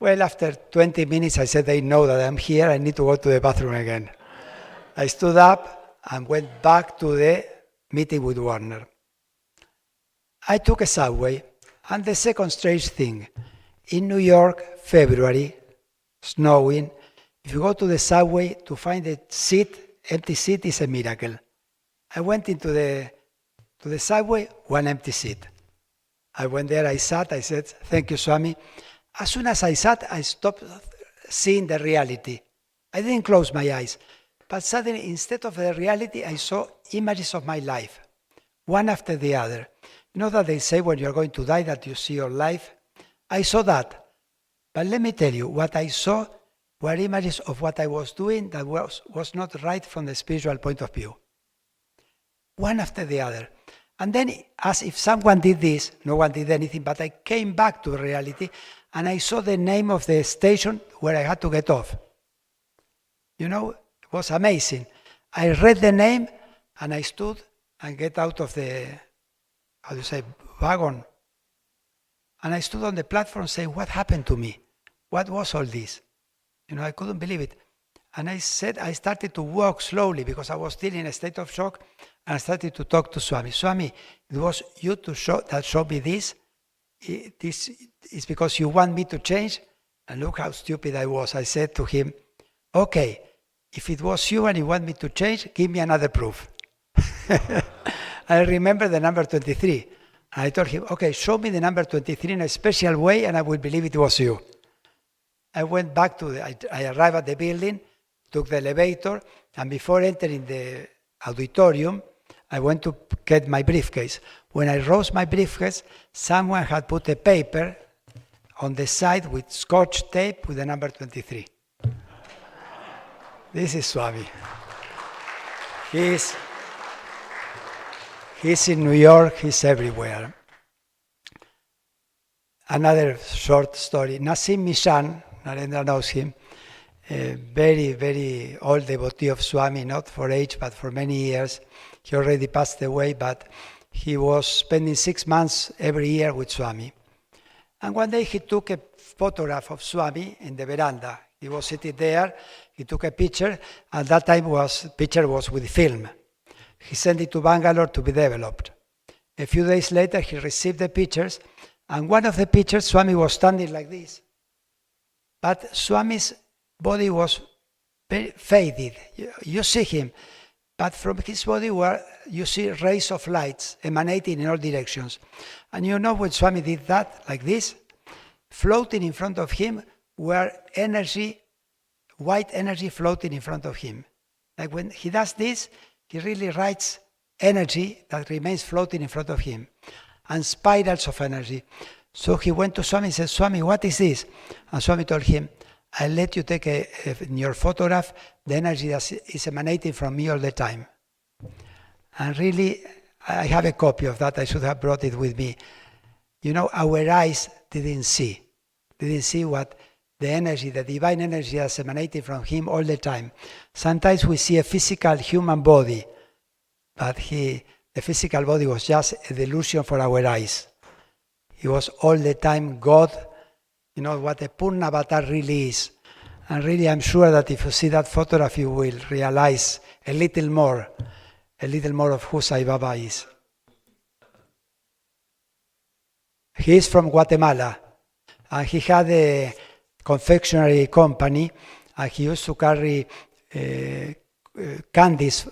Well, after 20 minutes, I said, they know that I'm here. I need to go to the bathroom again. I stood up and went back to the meeting with Warner. I took a subway, and the second strange thing, in New York, February, snowing, if you go to the subway to find a empty seat is a miracle. I went into the subway, one empty seat. I went there, I sat, I said, thank you, Swami. As soon as I sat, I stopped seeing the reality. I didn't close my eyes, but suddenly, instead of the reality, I saw images of my life, one after the other. You know that they say when you're going to die that you see your life? I saw that. But let me tell you, what I saw were images of what I was doing that was not right from the spiritual point of view. One after the other. And then, as if someone did this, no one did anything, but I came back to reality and I saw the name of the station where I had to get off. You know, it was amazing. I read the name and I stood and get out of the, how do you say, wagon. And I stood on the platform saying, what happened to me? What was all this? You know, I couldn't believe it. And I started to walk slowly because I was still in a state of shock. And I started to talk to Swami. Swami, it was you that showed me this. This is because you want me to change. And look how stupid I was. I said to him, okay, if it was you and you want me to change, give me another proof. I remember the number 23. And I told him, okay, show me the number 23 in a special way and I will believe it was you. I went back I arrived at the building, took the elevator, and before entering the auditorium, I went to get my briefcase. When I rose my briefcase, someone had put a paper on the side with scotch tape with the number 23. This is Swami. He's in New York, he's everywhere. Another short story. Nassim Mishan, Narendra knows him, a very, very old devotee of Swami, not for age, but for many years. He already passed away, but he was spending 6 months every year with Swami. And one day he took a photograph of Swami in the veranda. He was sitting there, he took a picture, and that time picture was with film. He sent it to Bangalore to be developed. A few days later, he received the pictures, and one of the pictures, Swami was standing like this. But Swami's body was very faded. You see him, but from his body you see rays of lights emanating in all directions. And you know when Swami did that, like this, floating in front of him were energy, white energy floating in front of him. Like when he does this, he really writes energy that remains floating in front of him, and spirals of energy. So he went to Swami and said, Swami, what is this? And Swami told him, I'll let you take in your photograph the energy that is emanating from me all the time. And really, I have a copy of that. I should have brought it with me. You know, our eyes didn't see what the energy, the divine energy that's emanating from him all the time. Sometimes we see a physical human body, but the physical body was just a delusion for our eyes. He was all the time God, you know, what a Purna avatar really is. And really, I'm sure that if you see that photograph, you will realize a little more of who Sai Baba is. He is from Guatemala, and he had a confectionery company, and he used to carry candies,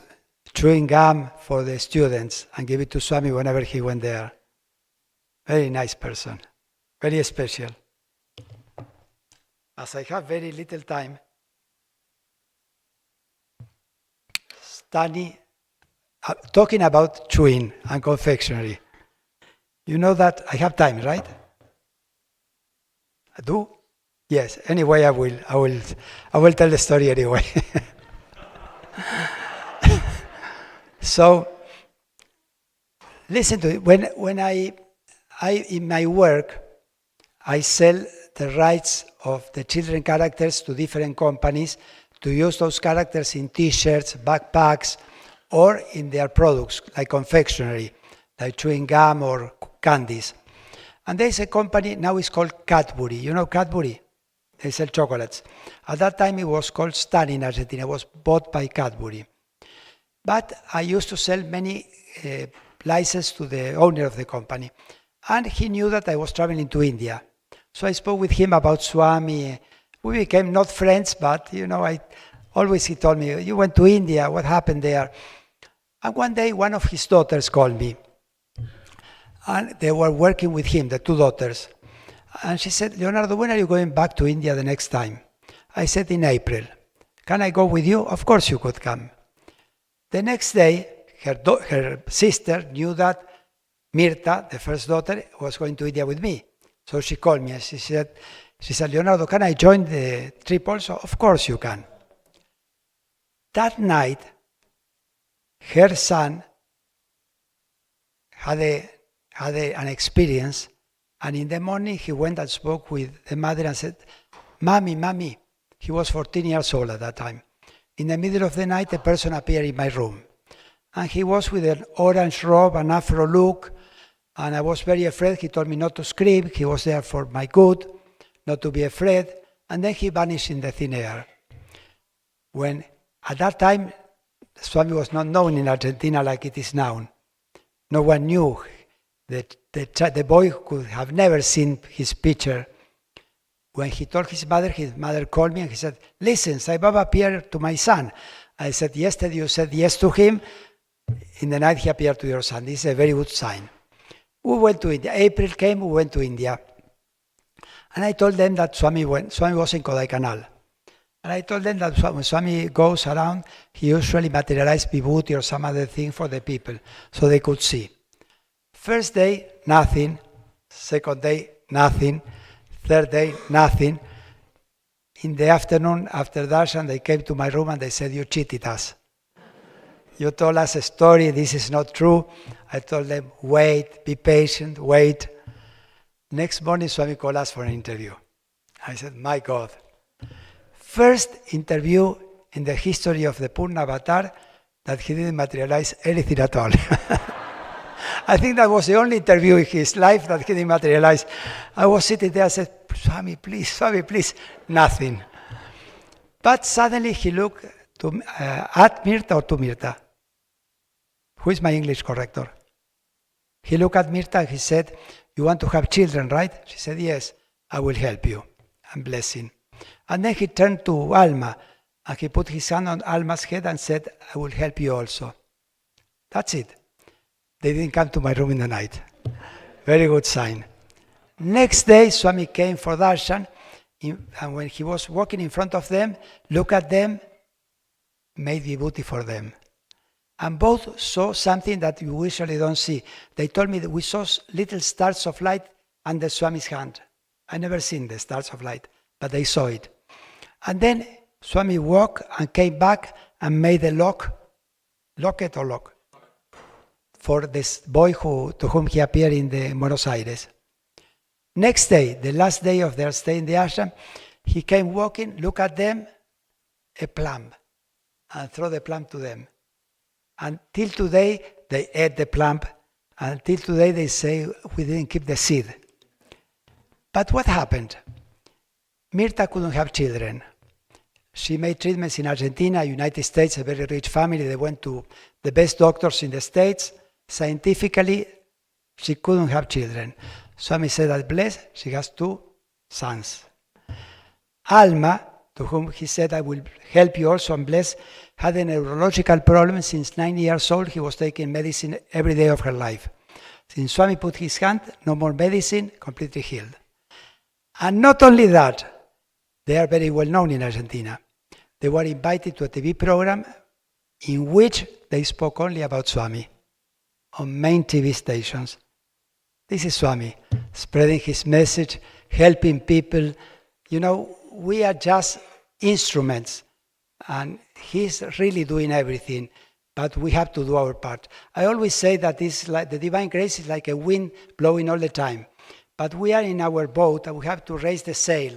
chewing gum for the students, and give it to Swami whenever he went there. Very nice person, very special. As I have very little time, talking about chewing and confectionery. You know that I have time, right? I do? Yes. Anyway, I will tell the story anyway. So, listen to it. When I in my work, I sell the rights of the children characters to different companies to use those characters in T-shirts, backpacks, or in their products, like confectionery, like chewing gum or candies. And there's a company, now it's called Cadbury. You know Cadbury? They sell chocolates. At that time, it was called Stan in Argentina. It was bought by Cadbury. But I used to sell many licenses to the owner of the company. And he knew that I was traveling to India. So I spoke with him about Swami. We became not friends, but, you know, he told me, you went to India, what happened there? And one day, one of his daughters called me. And they were working with him, the two daughters. And she said, Leonardo, when are you going back to India the next time? I said, in April. Can I go with you? Of course you could come. The next day, her sister knew that Mirta, the first daughter, was going to India with me. So she called me and she said, Leonardo, can I join the trip also? Of course you can. That night, her son had an experience, and in the morning he went and spoke with the mother and said, Mommy, he was 14 years old at that time. In the middle of the night, a person appeared in my room. And he was with an orange robe, an afro look, and I was very afraid. He told me not to scream. He was there for my good, not to be afraid. And then he vanished in the thin air. When, at that time, Swami was not known in Argentina like it is now. No one knew. The boy could have never seen his picture. When he told his mother called me and he said, listen, Sai Baba appeared to my son. I said, yesterday you said yes to him. In the night he appeared to your son. This is a very good sign. We went to India. April came, we went to India. And I told them that Swami was in Kodaikanal. And I told them that when Swami goes around, he usually materializes vibhuti or some other thing for the people, so they could see. First day, nothing. Second day, nothing. Third day, nothing. In the afternoon, after darshan, they came to my room and they said, you cheated us. You told us a story, this is not true. I told them, wait, be patient, wait. Next morning, Swami called us for an interview. I said, my God. First interview in the history of the Purna Avatar that he didn't materialize anything at all. I think that was the only interview in his life that he didn't materialize. I was sitting there, I said, Swami, please, nothing. But suddenly he looked at Mirta or to Mirta. Who is my English corrector? He looked at Mirta and he said, you want to have children, right? She said, yes, I will help you. I'm blessing. And then he turned to Alma and he put his hand on Alma's head and said, I will help you also. That's it. They didn't come to my room in the night. Very good sign. Next day, Swami came for darshan, and when he was walking in front of them, look at them, made vibhuti for them. And both saw something that you usually don't see. They told me that we saw little stars of light under Swami's hand. I never seen the stars of light, but they saw it. And then Swami walked and came back and made a locket for this boy to whom he appeared in the Buenos Aires. Next day, the last day of their stay in the ashram, he came walking, look at them, a plum, and throw the plum to them. Until today, they ate the plum. Until today, they say, we didn't keep the seed. But what happened? Mirta couldn't have children. She made treatments in Argentina, United States, a very rich family. They went to the best doctors in the States. Scientifically, she couldn't have children. Swami said that blessed, she has 2 sons. Alma, to whom he said, I will help you also and bless, had a neurological problem. Since 9 years old, he was taking medicine every day of her life. Since Swami put his hand, no more medicine, completely healed. And not only that, they are very well known in Argentina. They were invited to a TV program in which they spoke only about Swami on main TV stations. This is Swami, spreading his message, helping people. You know, we are just instruments, and he's really doing everything, but we have to do our part. I always say that it's like the divine grace is like a wind blowing all the time, but we are in our boat and we have to raise the sail.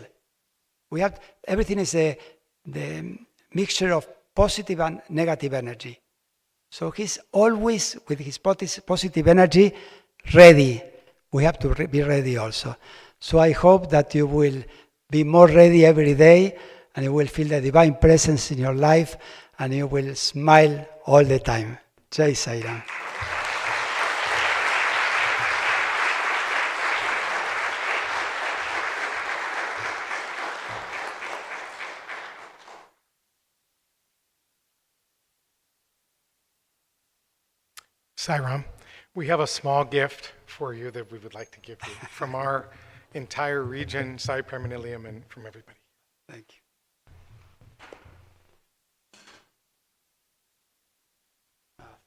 Everything is the mixture of positive and negative energy. So he's always with his positive energy ready. We have to be ready also. So I hope that you will be more ready every day, and you will feel the divine presence in your life, and you will smile all the time. Jai Sai Ram. Sai Ram, we have a small gift for you that we would like to give you from our entire region, Sai Prema Nilayam, and from everybody. Thank you.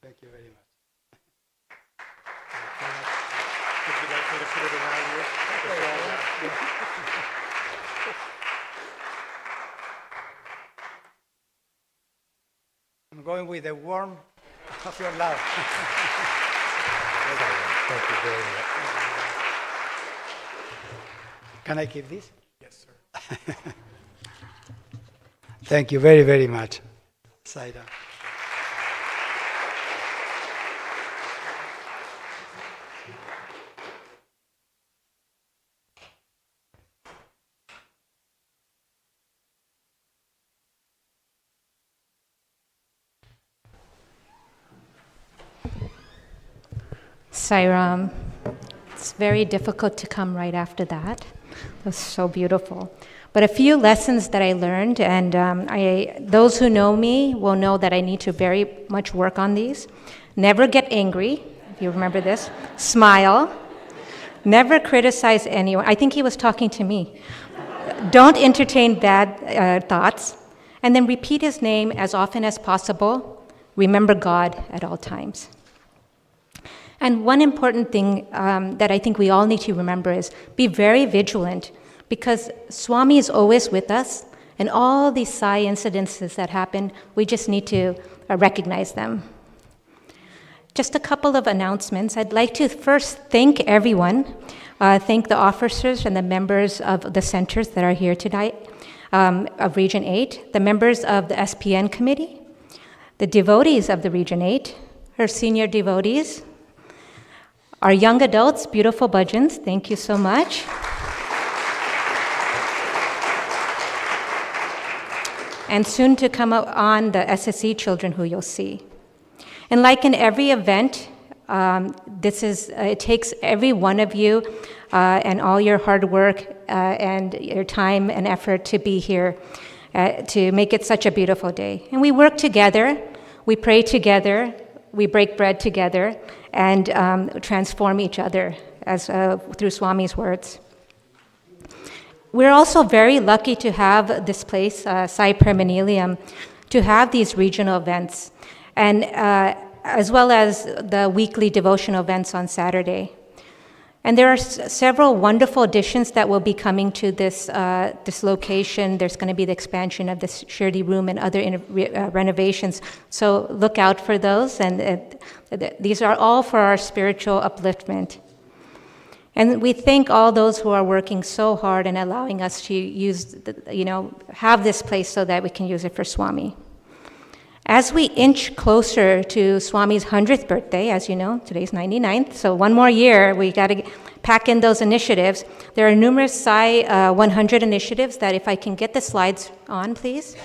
Thank you very much. Would you like me to to put it around you. I'm going with the warmth of your love. Thank you very much. Can I keep this? Yes, sir. Thank you very, very much, Saida. Sai Ram. It's very difficult to come right after that. It was so beautiful. But a few lessons that I learned, and those who know me will know that I need to very much work on these. Never get angry, if you remember this. Smile. Never criticize anyone. I think he was talking to me. Don't entertain bad thoughts. And then repeat his name as often as possible. Remember God at all times. And one important thing that I think we all need to remember is be very vigilant, because Swami is always with us, and all these Sai incidences that happen, we just need to recognize them. Just a couple of announcements. I'd like to first thank everyone, thank the officers and the members of the centers that are here tonight, of Region 8, the members of the SPN committee, the devotees of the Region 8, her senior devotees, our young adults, beautiful bhajans, thank you so much. And soon to come on, the SSE children who you'll see. And like in every event, it takes every one of you and all your hard work and your time and effort to be here to make it such a beautiful day. And we work together, we pray together, we break bread together, and transform each other as through Swami's words. We're also very lucky to have this place, Sai Prema Nilayam, to have these regional events, and as well as the weekly devotional events on Saturday. And there are several wonderful additions that will be coming to this location. There's going to be the expansion of the Shirdi room and other renovations. So look out for those. And these are all for our spiritual upliftment. And we thank all those who are working so hard and allowing us to use, have this place so that we can use it for Swami. As we inch closer to Swami's 100th birthday, as you know, today's 99th, so one more year, we got to pack in those initiatives. There are numerous Sai 100 initiatives that, if I can get the slides on, please.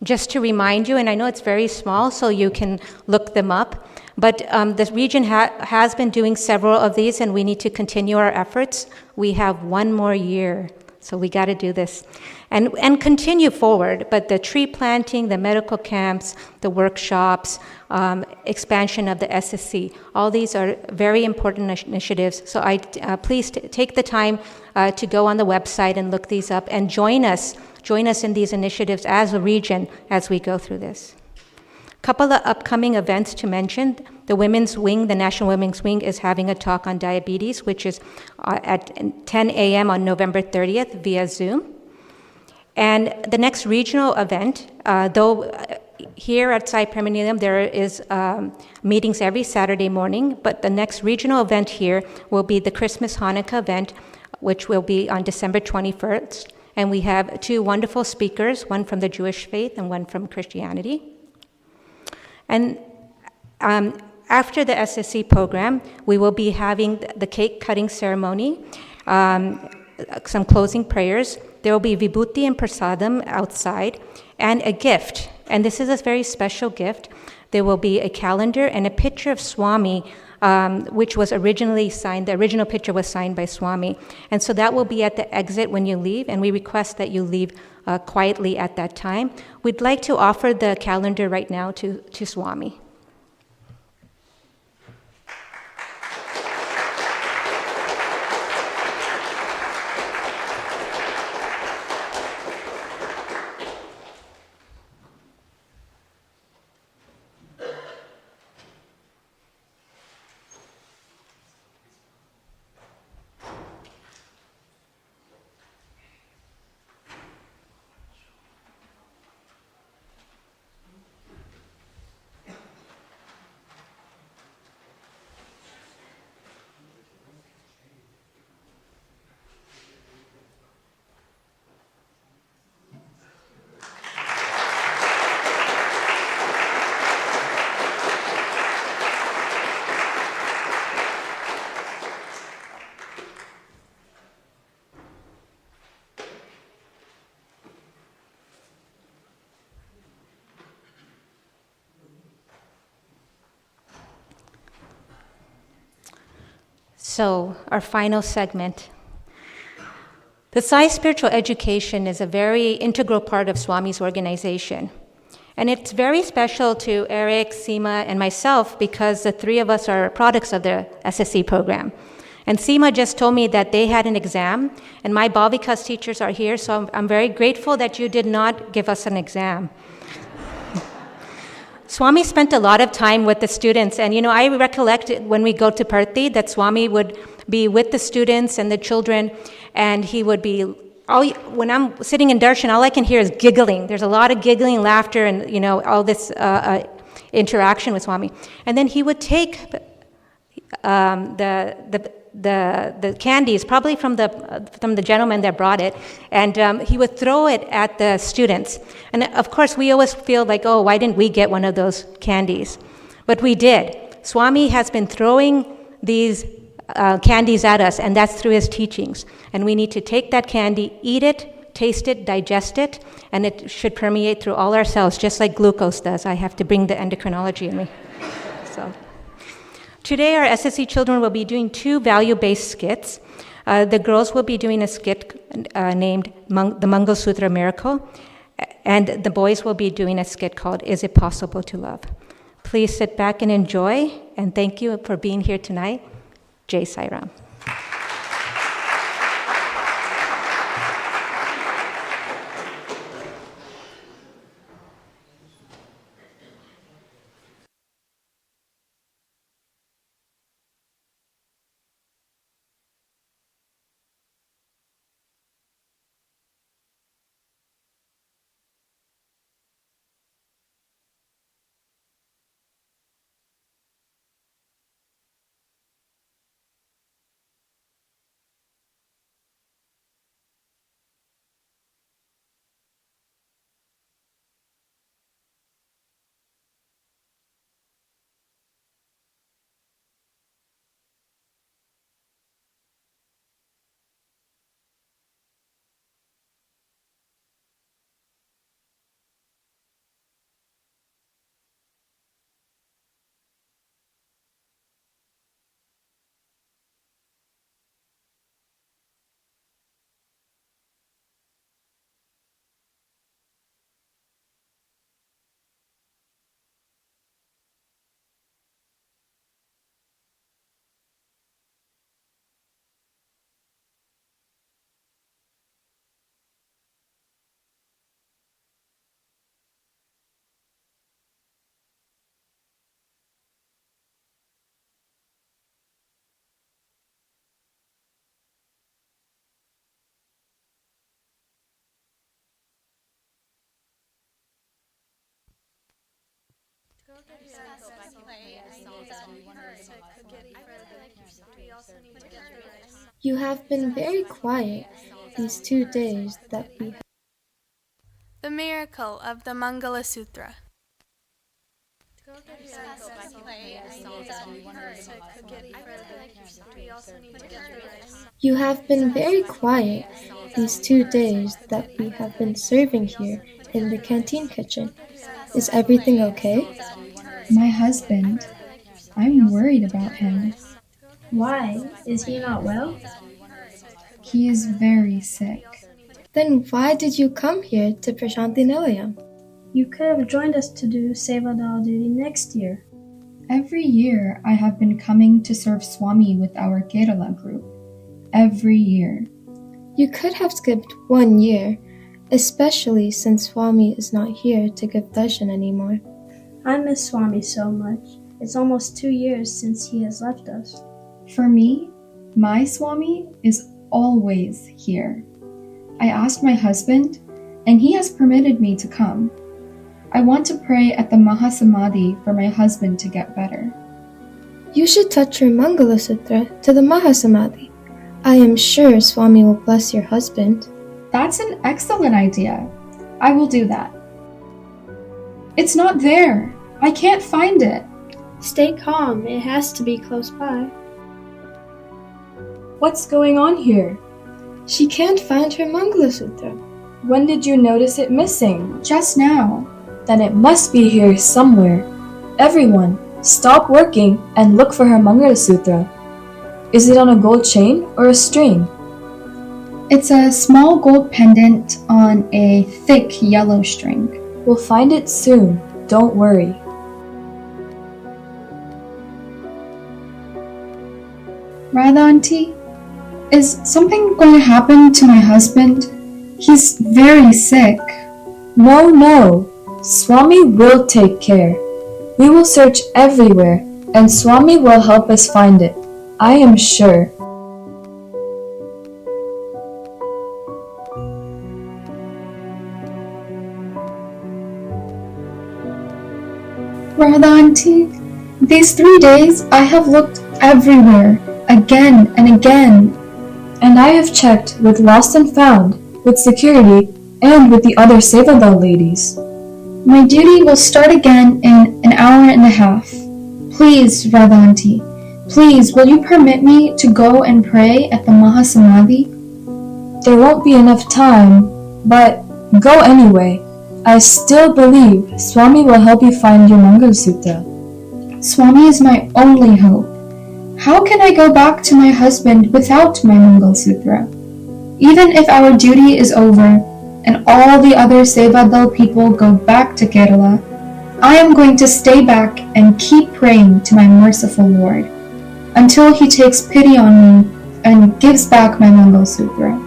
Just to remind you, and I know it's very small, so you can look them up, but the region has been doing several of these, and we need to continue our efforts. We have one more year, so we got to do this. And continue forward, but the tree planting, the medical camps, the workshops, expansion of the SSC, all these are very important initiatives. So please take the time to go on the website and look these up and join us in these initiatives as a region as we go through this. A couple of upcoming events to mention. The Women's Wing, the National Women's Wing, is having a talk on diabetes, which is at 10 a.m. on November 30th via Zoom. And the next regional event, though here at Sai Prema Nilayam there is meetings every Saturday morning, but the next regional event here will be the Christmas Hanukkah event, which will be on December 21st. And we have two wonderful speakers, one from the Jewish faith and one from Christianity. And after the SSC program, we will be having the cake cutting ceremony, some closing prayers. There will be vibhuti and prasadam outside, and a gift. And this is a very special gift. There will be a calendar and a picture of Swami, which was originally signed. The original picture was signed by Swami. And so that will be at the exit when you leave, and we request that you leave quietly at that time. We'd like to offer the calendar right now to Swami. So, our final segment. The Sai spiritual education is a very integral part of Swami's organization. And it's very special to Eric, Seema, and myself because the three of us are products of the SSC program. And Seema just told me that they had an exam, and my Bhavikas teachers are here, so I'm very grateful that you did not give us an exam. Swami spent a lot of time with the students, and I recollect when we go to Parthi that Swami would be with the students and the children, and he would be, when I'm sitting in darshan, all I can hear is giggling. There's a lot of giggling, laughter, and all this interaction with Swami. And then he would take the candies, probably from the gentleman that brought it, and he would throw it at the students. And of course, we always feel like, oh, why didn't we get one of those candies? But we did. Swami has been throwing these candies at us, and that's through his teachings. And we need to take that candy, eat it, taste it, digest it, and it should permeate through all our cells, just like glucose does. I have to bring the endocrinology in me. So. Today, our SSC children will be doing 2 value-based skits. The girls will be doing a skit named The Mangala Sutra Miracle, and the boys will be doing a skit called Is It Possible to Love? Please sit back and enjoy, and thank you for being here tonight. Jai Sai Ram. You have been very quiet these 2 days that we have. The miracle of the Mangala Sutra. You have been very quiet these 2 days that we have been serving here in the canteen kitchen. Is everything okay? My husband. I'm worried about him. Why? Is he not well? He is very sick. Then why did you come here to Sai Nilayam? You could have joined us to do Sevadal duty next year. Every year I have been coming to serve Swami with our Kerala group. Every year. You could have skipped 1 year, especially since Swami is not here to give darshan anymore. I miss Swami so much. It's almost 2 years since he has left us. For me, my Swami is always here. I asked my husband, and he has permitted me to come. I want to pray at the Mahasamadhi for my husband to get better. You should touch your Mangala Sutra to the Mahasamadhi. I am sure Swami will bless your husband. That's an excellent idea. I will do that. It's not there. I can't find it. Stay calm. It has to be close by. What's going on here? She can't find her Mangala Sutra. When did you notice it missing? Just now. Then it must be here somewhere. Everyone, stop working and look for her Mangala Sutra. Is it on a gold chain or a string? It's a small gold pendant on a thick yellow string. We'll find it soon. Don't worry. Radha auntie, is something going to happen to my husband? He's very sick. No. Swami will take care. We will search everywhere, and Swami will help us find it. I am sure. Radha auntie, these 3 days I have looked everywhere, again and again. And I have checked with Lost and Found, with security, and with the other Sevadal ladies. My duty will start again in an hour and a half. Please, Radha auntie, please, will you permit me to go and pray at the Mahasamadhi? There won't be enough time, but go anyway. I still believe Swami will help you find your Mangala Sutra. Swami is my only hope. How can I go back to my husband without my Mangala Sutra? Even if our duty is over and all the other Sevadal people go back to Kerala, I am going to stay back and keep praying to my merciful Lord until he takes pity on me and gives back my Mangala Sutra.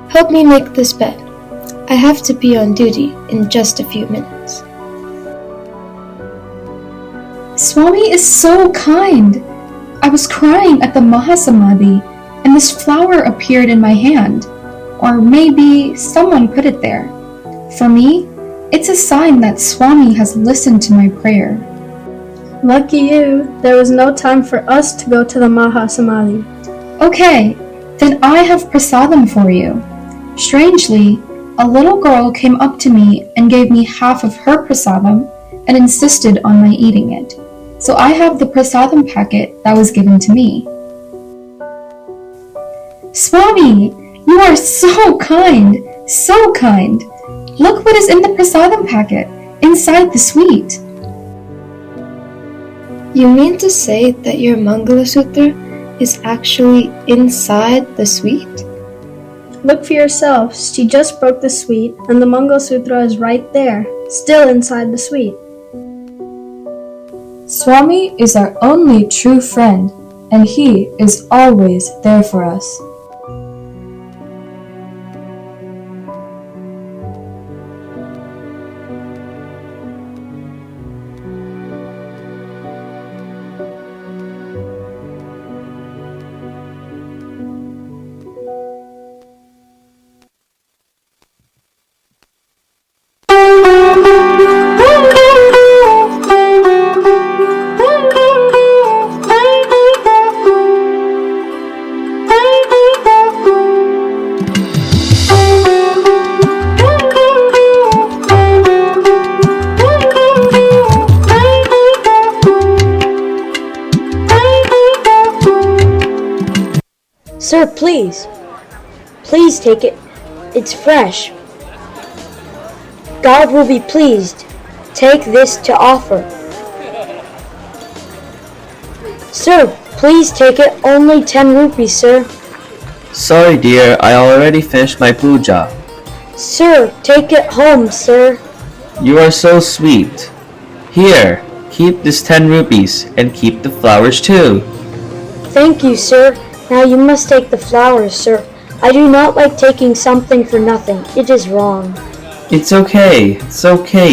Help me make this bed. I have to be on duty in just a few minutes. Swami is so kind. I was crying at the Mahasamadhi and this flower appeared in my hand. Or maybe someone put it there. For me, it's a sign that Swami has listened to my prayer. Lucky you, there was no time for us to go to the Mahasamadhi. Okay, then I have prasadam for you. Strangely, a little girl came up to me and gave me half of her prasadam and insisted on my eating it. So I have the prasadam packet that was given to me. Swami, you are so kind, so kind. Look what is in the prasadam packet, inside the sweet. You mean to say that your Mangala Sutra is actually inside the sweet? Look for yourself. She just broke the sweet, and the Mangala Sutra is right there, still inside the sweet. Swami is our only true friend, and he is always there for us. Sir, please. Please take it. It's fresh. God will be pleased. Take this to offer. Sir, please take it. Only 10 rupees, sir. Sorry, dear. I already finished my puja. Sir, take it home, sir. You are so sweet. Here, keep this 10 rupees and keep the flowers too. Thank you, sir. Now you must take the flowers, sir. I do not like taking something for nothing. It is wrong. It's okay,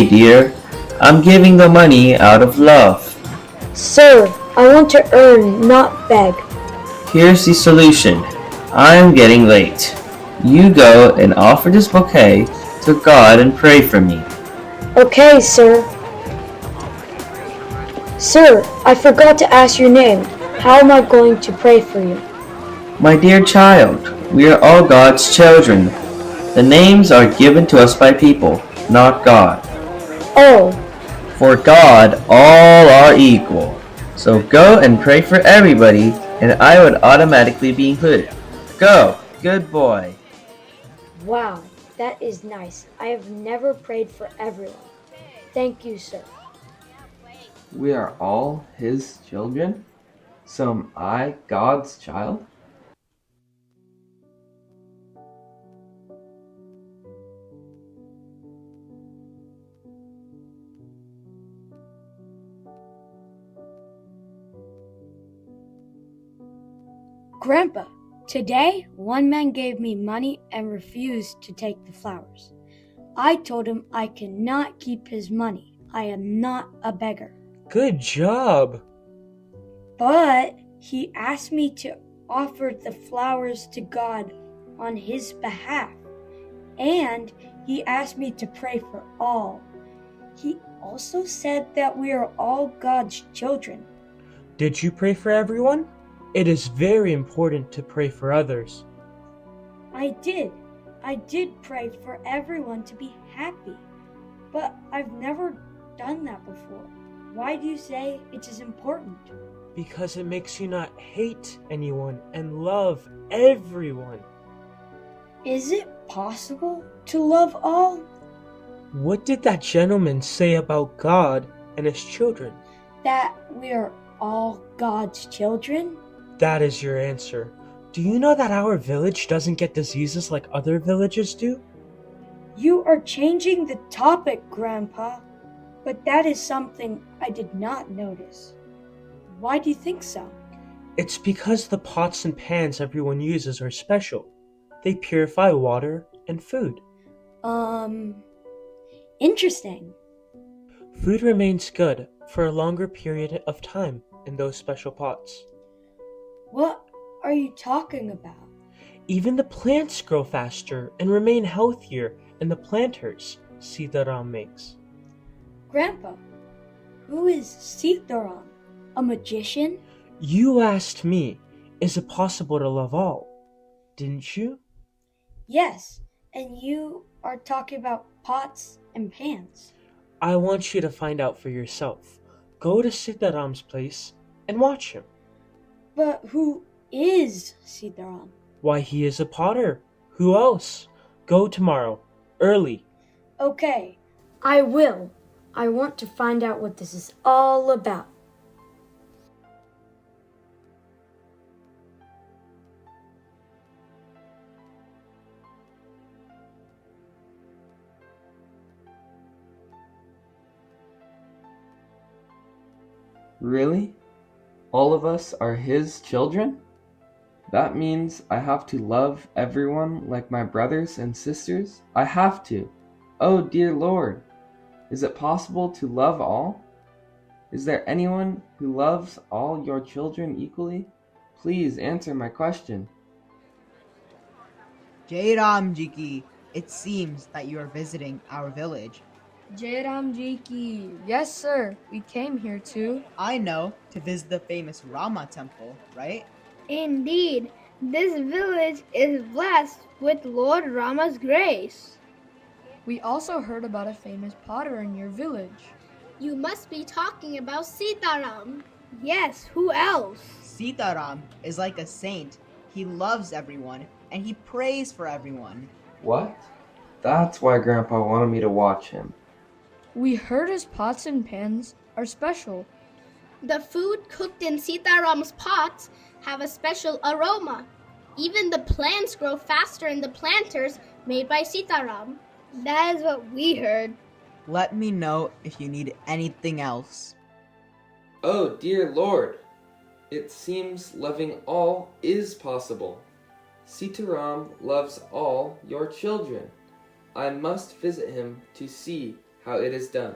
dear. I'm giving the money out of love. Sir, I want to earn, not beg. Here's the solution. I'm getting late. You go and offer this bouquet to God and pray for me. Okay, sir. Sir, I forgot to ask your name. How am I going to pray for you? My dear child, we are all God's children. The names are given to us by people, not God. Oh. For God, all are equal. So go and pray for everybody, and I would automatically be included. Go. Good boy. Wow, that is nice. I have never prayed for everyone. Thank you, sir. We are all his children? So am I God's child? Grandpa, today one man gave me money and refused to take the flowers. I told him I cannot keep his money. I am not a beggar. Good job. But he asked me to offer the flowers to God on his behalf. And he asked me to pray for all. He also said that we are all God's children. Did you pray for everyone? It is very important to pray for others. I did. I did pray for everyone to be happy. But I've never done that before. Why do you say it is important? Because it makes you not hate anyone and love everyone. Is it possible to love all? What did that gentleman say about God and his children? That we are all God's children? That is your answer. Do you know that our village doesn't get diseases like other villages do? You are changing the topic, Grandpa. But that is something I did not notice. Why do you think so? It's because the pots and pans everyone uses are special. They purify water and food. Interesting. Food remains good for a longer period of time in those special pots. What are you talking about? Even the plants grow faster and remain healthier in the planters Sitaram makes. Grandpa, who is Sitaram? A magician? You asked me, is it possible to love all? Didn't you? Yes, and you are talking about pots and pans. I want you to find out for yourself. Go to Sitaram's place and watch him. But who is Sitaram? Why, he is a potter. Who else? Go tomorrow, early. Okay, I will. I want to find out what this is all about. Really? All of us are his children? That means I have to love everyone like my brothers and sisters? I have to. Oh, dear Lord, is it possible to love all? Is there anyone who loves all your children equally? Please answer my question. Jairam Jiki, it seems that you are visiting our village. Jairam Jiki, yes sir, we came here to... I know, to visit the famous Rama temple, right? Indeed, this village is blessed with Lord Rama's grace. We also heard about a famous potter in your village. You must be talking about Sitaram. Yes, who else? Sitaram is like a saint. He loves everyone, and he prays for everyone. What? That's why Grandpa wanted me to watch him. We heard his pots and pans are special. The food cooked in Sitaram's pots have a special aroma. Even the plants grow faster in the planters made by Sitaram. That is what we heard. Let me know if you need anything else. Oh, dear Lord, it seems loving all is possible. Sitaram loves all your children. I must visit him to see how it is done.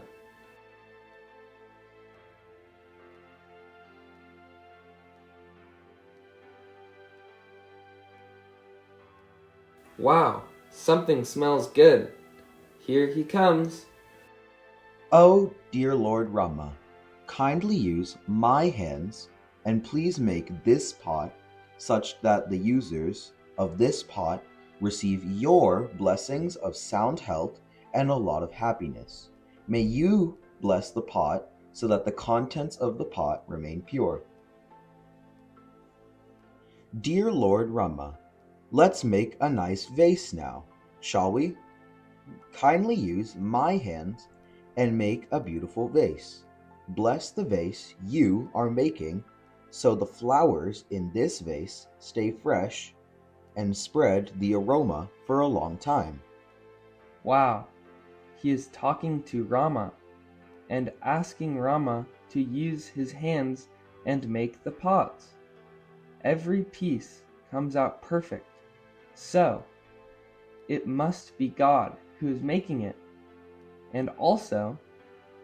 Wow, something smells good. Here he comes. Oh, dear Lord Rama, kindly use my hands and please make this pot such that the users of this pot receive your blessings of sound health and a lot of happiness. May you bless the pot so that the contents of the pot remain pure. Dear Lord Rama, Let's make a nice vase now, shall we? Kindly use my hands and make a beautiful vase. Bless the vase you are making so the flowers in this vase stay fresh and spread the aroma for a long time. Wow, he is talking to Rama and asking Rama to use his hands and make the pots. Every piece comes out perfect, so it must be God who is making it. And also,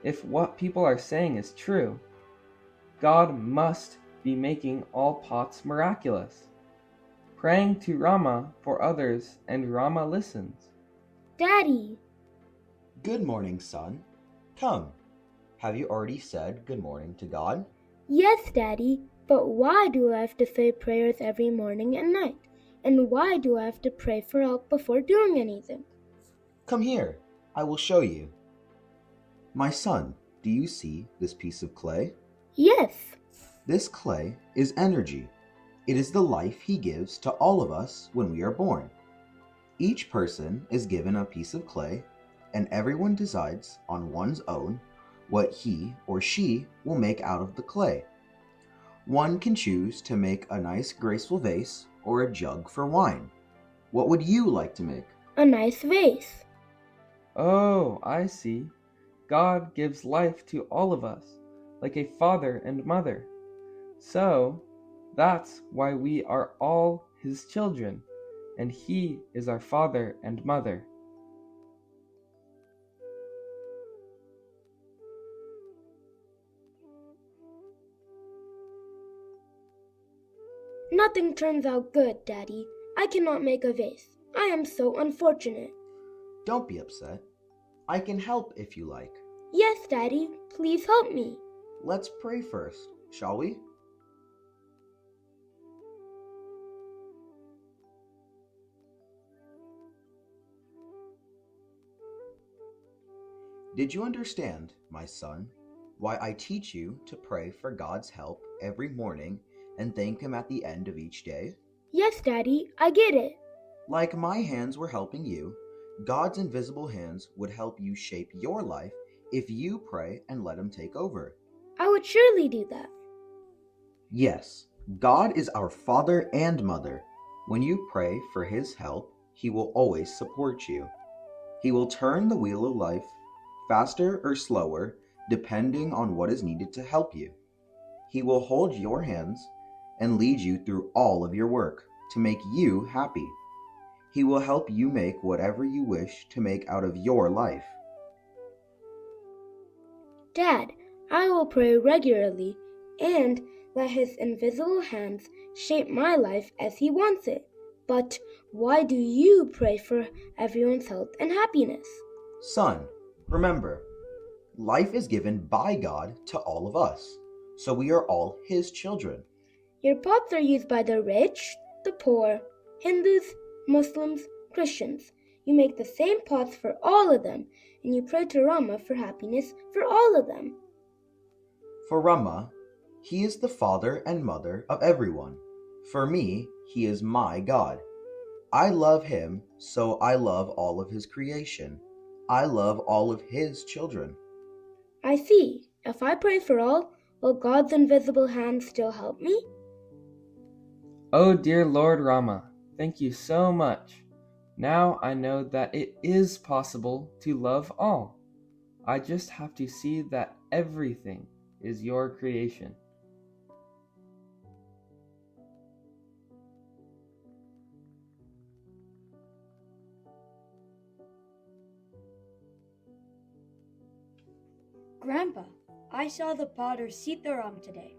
if what people are saying is true, God must be making all pots miraculous. Praying to Rama for others, and Rama listens. Daddy! Good morning, son. Come. Have you already said good morning to God? Yes, Daddy, but why do I have to say prayers every morning and night? And why do I have to pray for help before doing anything? Come here. I will show you. My son, do you see this piece of clay? Yes. This clay is energy. It is the life he gives to all of us when we are born. Each person is given a piece of clay, and everyone decides on one's own what he or she will make out of the clay. One can choose to make a nice graceful vase or a jug for wine. What would you like to make? A nice vase. Oh, I see. God gives life to all of us, like a father and mother. So, that's why we are all his children, and he is our father and mother. Nothing turns out good, Daddy. I cannot make a vase. I am so unfortunate. Don't be upset. I can help if you like. Yes, Daddy. Please help me. Let's pray first, shall we? Did you understand, my son, why I teach you to pray for God's help every morning and thank Him at the end of each day? Yes, Daddy, I get it. Like my hands were helping you, God's invisible hands would help you shape your life if you pray and let Him take over. I would surely do that. Yes, God is our Father and Mother. When you pray for His help, He will always support you. He will turn the wheel of life faster or slower, depending on what is needed to help you. He will hold your hands and lead you through all of your work to make you happy. He will help you make whatever you wish to make out of your life. Dad, I will pray regularly and let His invisible hands shape my life as He wants it. But why do you pray for everyone's health and happiness? Son, remember, life is given by God to all of us, so we are all His children. Your pots are used by the rich, the poor, Hindus, Muslims, Christians. You make the same pots for all of them, and you pray to Rama for happiness for all of them. For Rama, he is the father and mother of everyone. For me, he is my God. I love him, so I love all of his creation. I love all of his children. I see. If I pray for all, will God's invisible hand still help me? Oh dear Lord Rama, thank you so much. Now I know that it is possible to love all. I just have to see that everything is your creation. Grandpa, I saw the potter Sitaram today.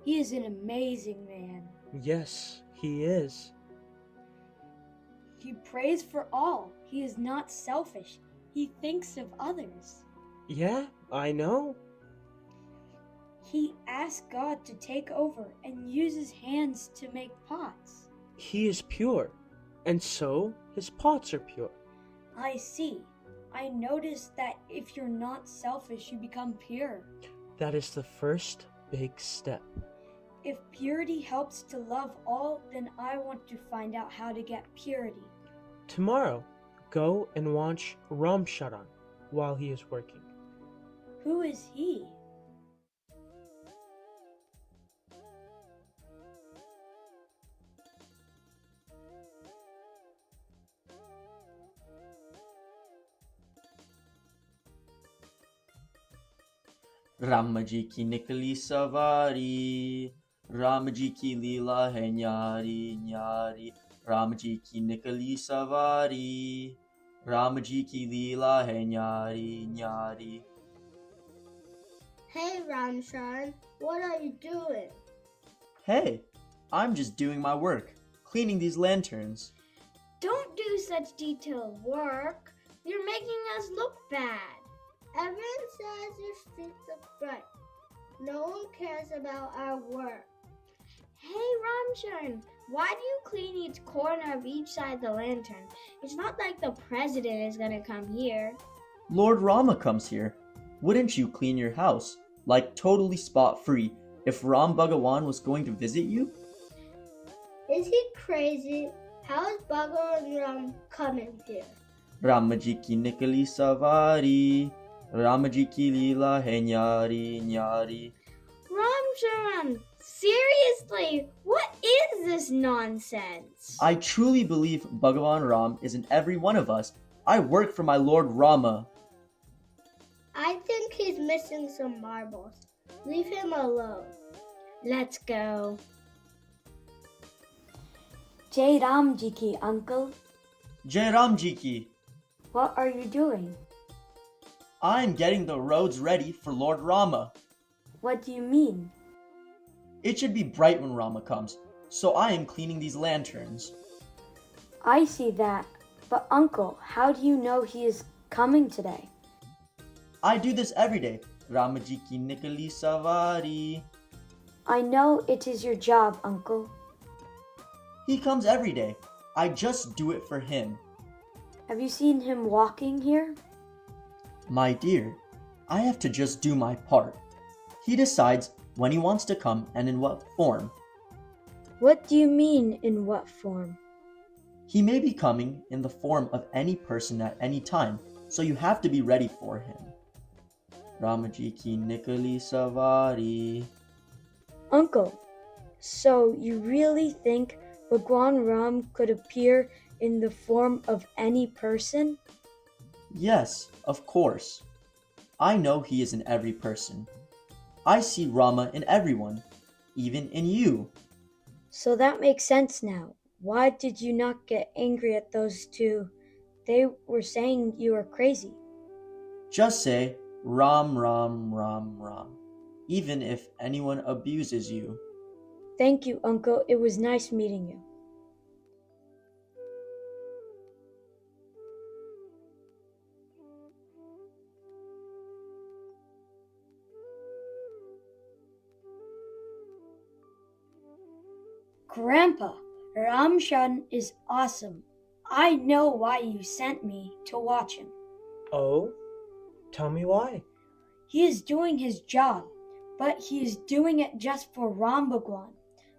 He is an amazing man. Yes, he is. He prays for all. He is not selfish. He thinks of others. Yeah, I know. He asks God to take over and use his hands to make pots. He is pure, and so his pots are pure. I see. I noticed that if you're not selfish, you become pure. That is the first big step. if purity helps to love all, then I want to find out how to get purity. Tomorrow, go and watch Ram Charan while he is working. Who is he? Ram ji की निकली सवारी, राम जी की लीला है न्यारी न्यारी, राम जी की निकली सवारी, राम जी की लीला है न्यारी न्यारी. Hey, Ramshan, what are you doing? Hey, I'm just doing my work, cleaning these lanterns. Don't do such detailed work. You're making us look bad. Everyone says your streets are bright. No one cares about our work. Hey, Ramshan, why do you clean each corner of each side of the lantern? It's not like the president is gonna come here. Lord Rama comes here. Wouldn't you clean your house, like totally spot-free, if Ram Bhagawan was going to visit you? Is he crazy? How is Bhagawan Ram coming here? Ram ji ki nikali savari, Ram ji ki leela hai nyari nyari. Ramcharan, seriously, what is this nonsense? I truly believe Bhagavan Ram is in every one of us. I work for my Lord Rama. I think he's missing some marbles. Leave him alone. Let's go. Jai Ram Ji ki, uncle. Jai Ram ji ki. What are you doing? I'm getting the roads ready for Lord Rama. What do you mean? It should be bright when Rama comes, so I am cleaning these lanterns. I see that, but uncle, how do you know he is coming today? I do this every day. Rama ji ki nikali savari. I know it is your job, uncle. He comes every day. I just do it for him. Have you seen him walking here? My dear, I have to just do my part. He decides when he wants to come and in what form. What do you mean, in what form? He may be coming in the form of any person at any time, so you have to be ready for him. Ramaji ki nikali savari. Uncle, so you really think Bhagwan Ram could appear in the form of any person? Yes, of course. I know he is in every person. I see Rama in everyone, even in you. So that makes sense now. Why did you not get angry at those two? They were saying you were crazy. Just say Ram, Ram, Ram, Ram, even if anyone abuses you. Thank you, Uncle. It was nice meeting you. Grandpa, Ramshan is awesome. I know why you sent me to watch him. Oh? Tell me why. He is doing his job, but he is doing it just for Ram Bhagwan,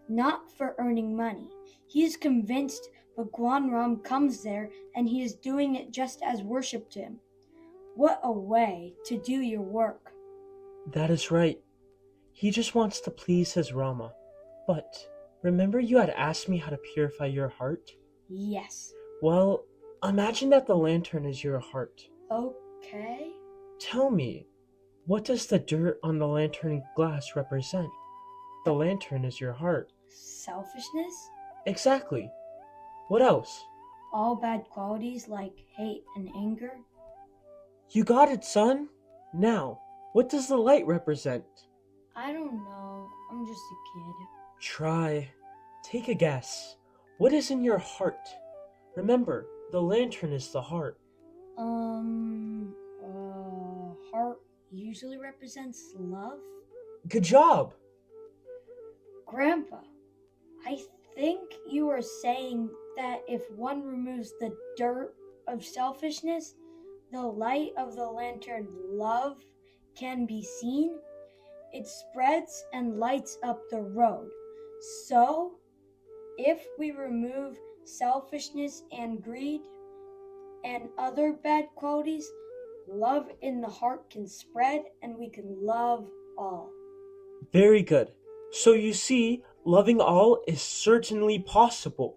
not for earning money. He is convinced Bhagwan Ram comes there and he is doing it just as worship to him. What a way to do your work. That is right. He just wants to please his Rama. But remember you had asked me how to purify your heart? Yes. Well, imagine that the lantern is your heart. Okay. Tell me, what does the dirt on the lantern glass represent? The lantern is your heart. Selfishness? Exactly. What else? All bad qualities like hate and anger? You got it, son. Now, what does the light represent? I don't know. I'm just a kid. Try. Take a guess. What is in your heart? Remember, the lantern is the heart. Heart usually represents love? Good job! Grandpa, I think you are saying that if one removes the dirt of selfishness, the light of the lantern, love, can be seen? it spreads and lights up the road. So, if we remove selfishness and greed and other bad qualities, love in the heart can spread and we can love all. Very good. So you see, loving all is certainly possible.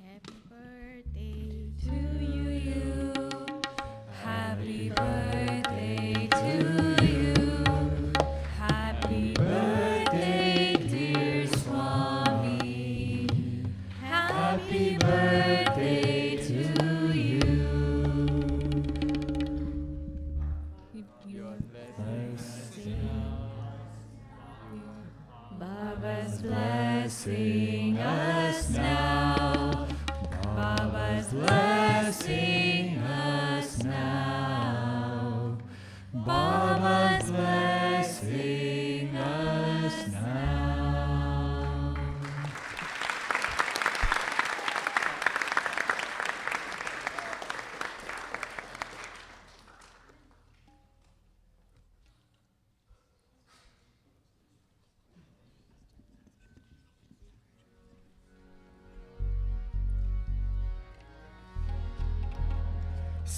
Happy birthday to you. Happy birthday to you. Happy birthday, dear Swami. Happy birthday to you. Your blessing. Baba's blessing us now. Baba's blessing us now. Baba's blessing us now.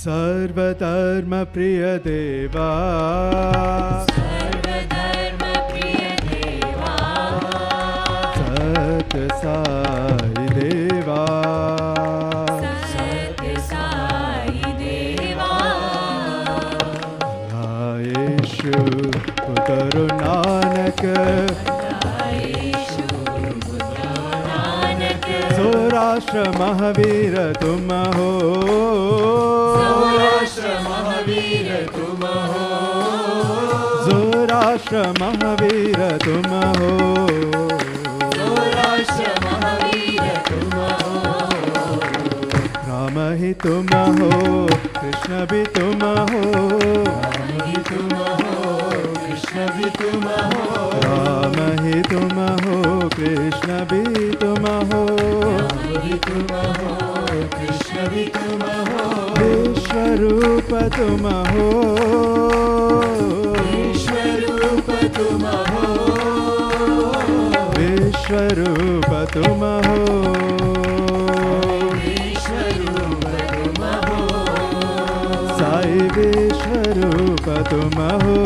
सर्वधर्म प्रिय देवा सर्वधर्म प्रिय देवा सत्य साई देवा सत्य साई देवा आयेशु पुत्र नानक आयेशु पुत्र नानक सौराष्ट्र महावीर तुम हो सौराष्ट्र महावीर तुम हो सौराष्ट्र महावीर तुम हो सौराष्ट्र महावीर तुम हो राम ही तुम हो कृष्ण भी तुम हो राम ही तुम हो कृष्ण भी तुम हो राम ही तुम हो कृष्ण भी तुम हो राम भी तुम हो कृष्ण भी तुम हो विश्वरूप तुम हो विश्वरूप तुम हो विश्वरूप तुम हो विश्वरूप तुम हो साई विश्वरूप तुम हो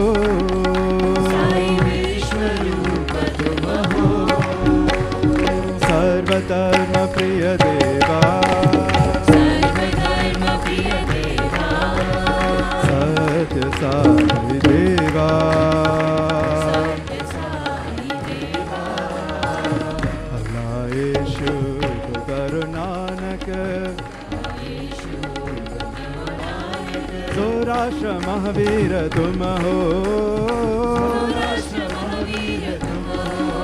साई विश्वरूप तुम हो सर्वधर्म प्रिय देवा सर्वधर्म प्रिय देवा सत्य साई देवा सत्य साई देवा अल्लाह यीशु गुरु नानक सौराष्ट्र महावीर तुम हो सौराष्ट्र महावीर तुम हो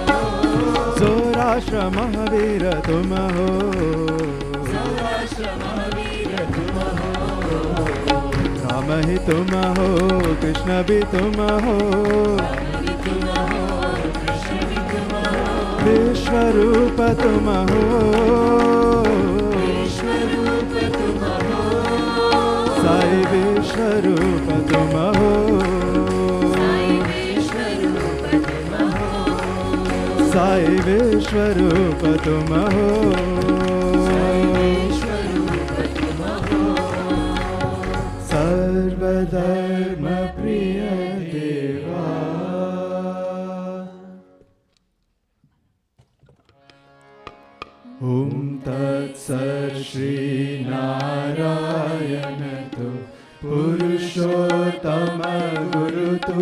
सौराष्ट्र महावीर तुम हो सौराष्ट्र महावीर तुम हो राम ही तुम हो कृष्ण भी तुम हो राम भी तुम हो कृष्ण भी तुम हो विश्वरूप तुम हो विश्वरूप तुम हो साई विश्वरूप तुम हो साई विश्वरूप तुम हो साई साई विश्वरूप तुम हो, सर्वधर्म प्रिय देवा। ओम तत्सत् श्री नारायण तु पुरुषोत्तम गुरु तु,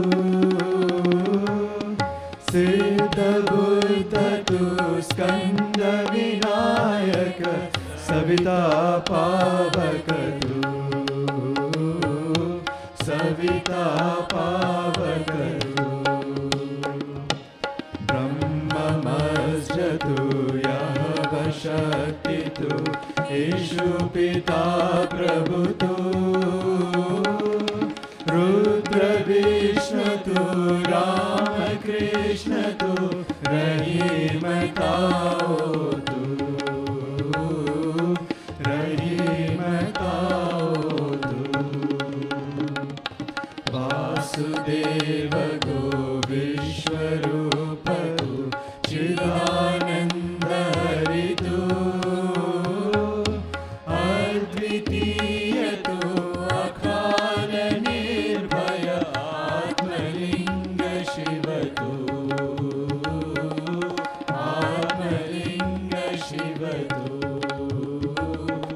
सिद्ध बुद्ध तु स्कंद विनायक, सविता पावक तु, सविता पावक तु, ब्रह्ममस्य तु यः शक्ति तु, ईशु पिता प्रभु तु, रुद्र विष्णु तु, राम कृष्ण तु, रहीम ताओ तु, रहीम ताओ तु, वासुदेव गो विश्वरूप तु, चिदानंद हरि तु, अद्वितीय तु, अकाल निर्भय आत्मलिंग शिव तु, आत्मलिंग शिव तु,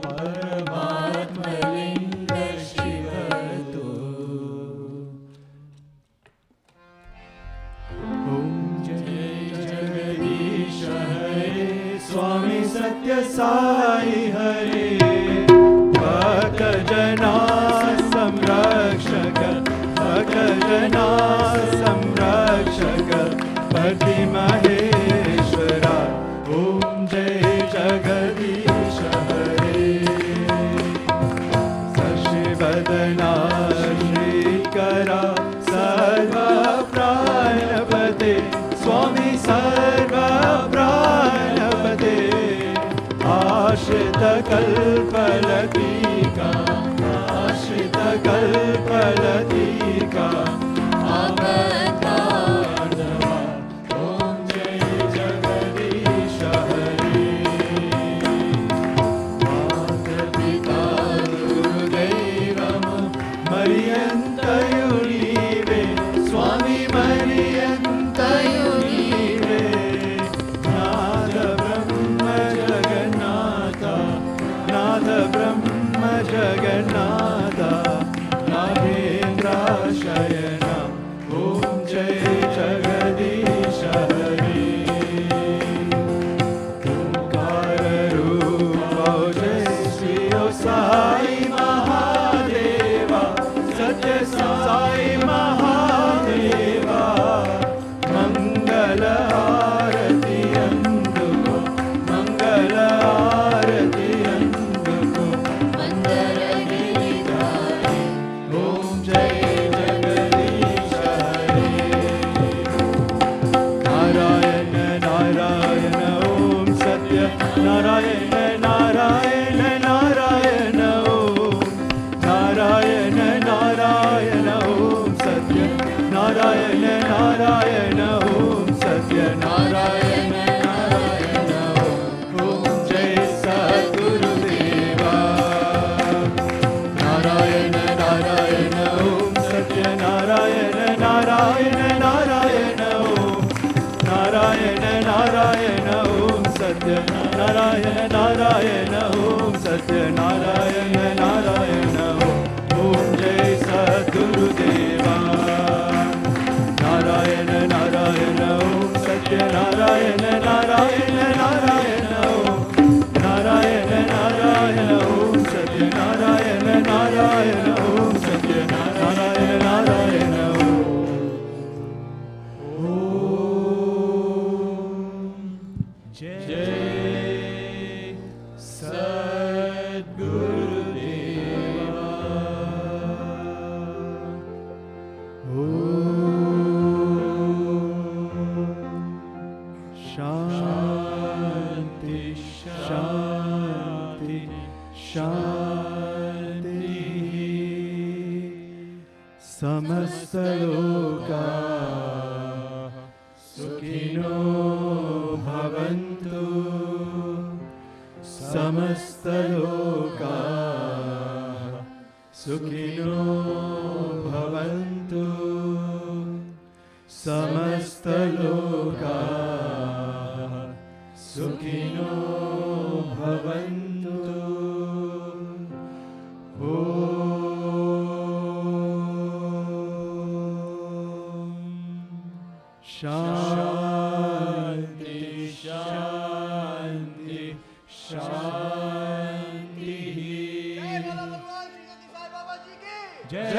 परमात्मलिंग शिव तु। ओम जय जगदीश हरे, स्वामी सत्य साई हरे, भक्त जना संरक्षक, भक्त जना संरक्षक, पति महेश्वरा। ओम जय जगदीश हरे, शशिवदना श्रीकरा, सर्व प्राणपते, स्वामी सर्व प्राणपते, आश्रित कल्पलतिका, आश्रित कल्पलतिका, आपदार्णवा। ओम जय जगदीश हरे, माता-पिता गुरुदैवम् मरियन्तयो नीवे, स्वामी मरियन्तयो नीवे, नाथ ब्रह्म जगन्नाथ, नाथ ब्रह्म जगन्नाथ, नागेन्द्राशयन। ओम जय जगदीश हरे, ओंकार रूपो जय श्रीयो साई महादेवा, सत्य साई महादेवा, मंगल आरती अंदुको, मंगल आरती अंदुको, मंदर गिरिधारी। ओम जय जगदीश हरे, नारायण नारायण ओम सत्य नारायण नारायण नारायण ओम, नारायण नारायण ओम सत्य नारायण नारायण ओम सत्य नारायण नारायण ओम। जय सद्गुरुदेवा, नारायण नारायण ओम सत्य नारायण नारायण नारायण ओम, नारायण नारायण ओम सत्य नारायण नारायण ओम सत्य नारायण नारायण ओम। ओम जय सद्गुरुदेवा, नारायण नारायण ओम सत्य नारायण नारायण नारायण ओम, नारायण नारायण ओम सत्य नारायण नारायण ओम सत्य नारायण नारायण ओम। जय सद्गुरुदेवा। शांति शांति शांति, समस्त लोका सुखिनो samastalokaः sukhino bhavantu samastalokaः sukhino bhavantu. Shanti, Shanti, Shanti. Jai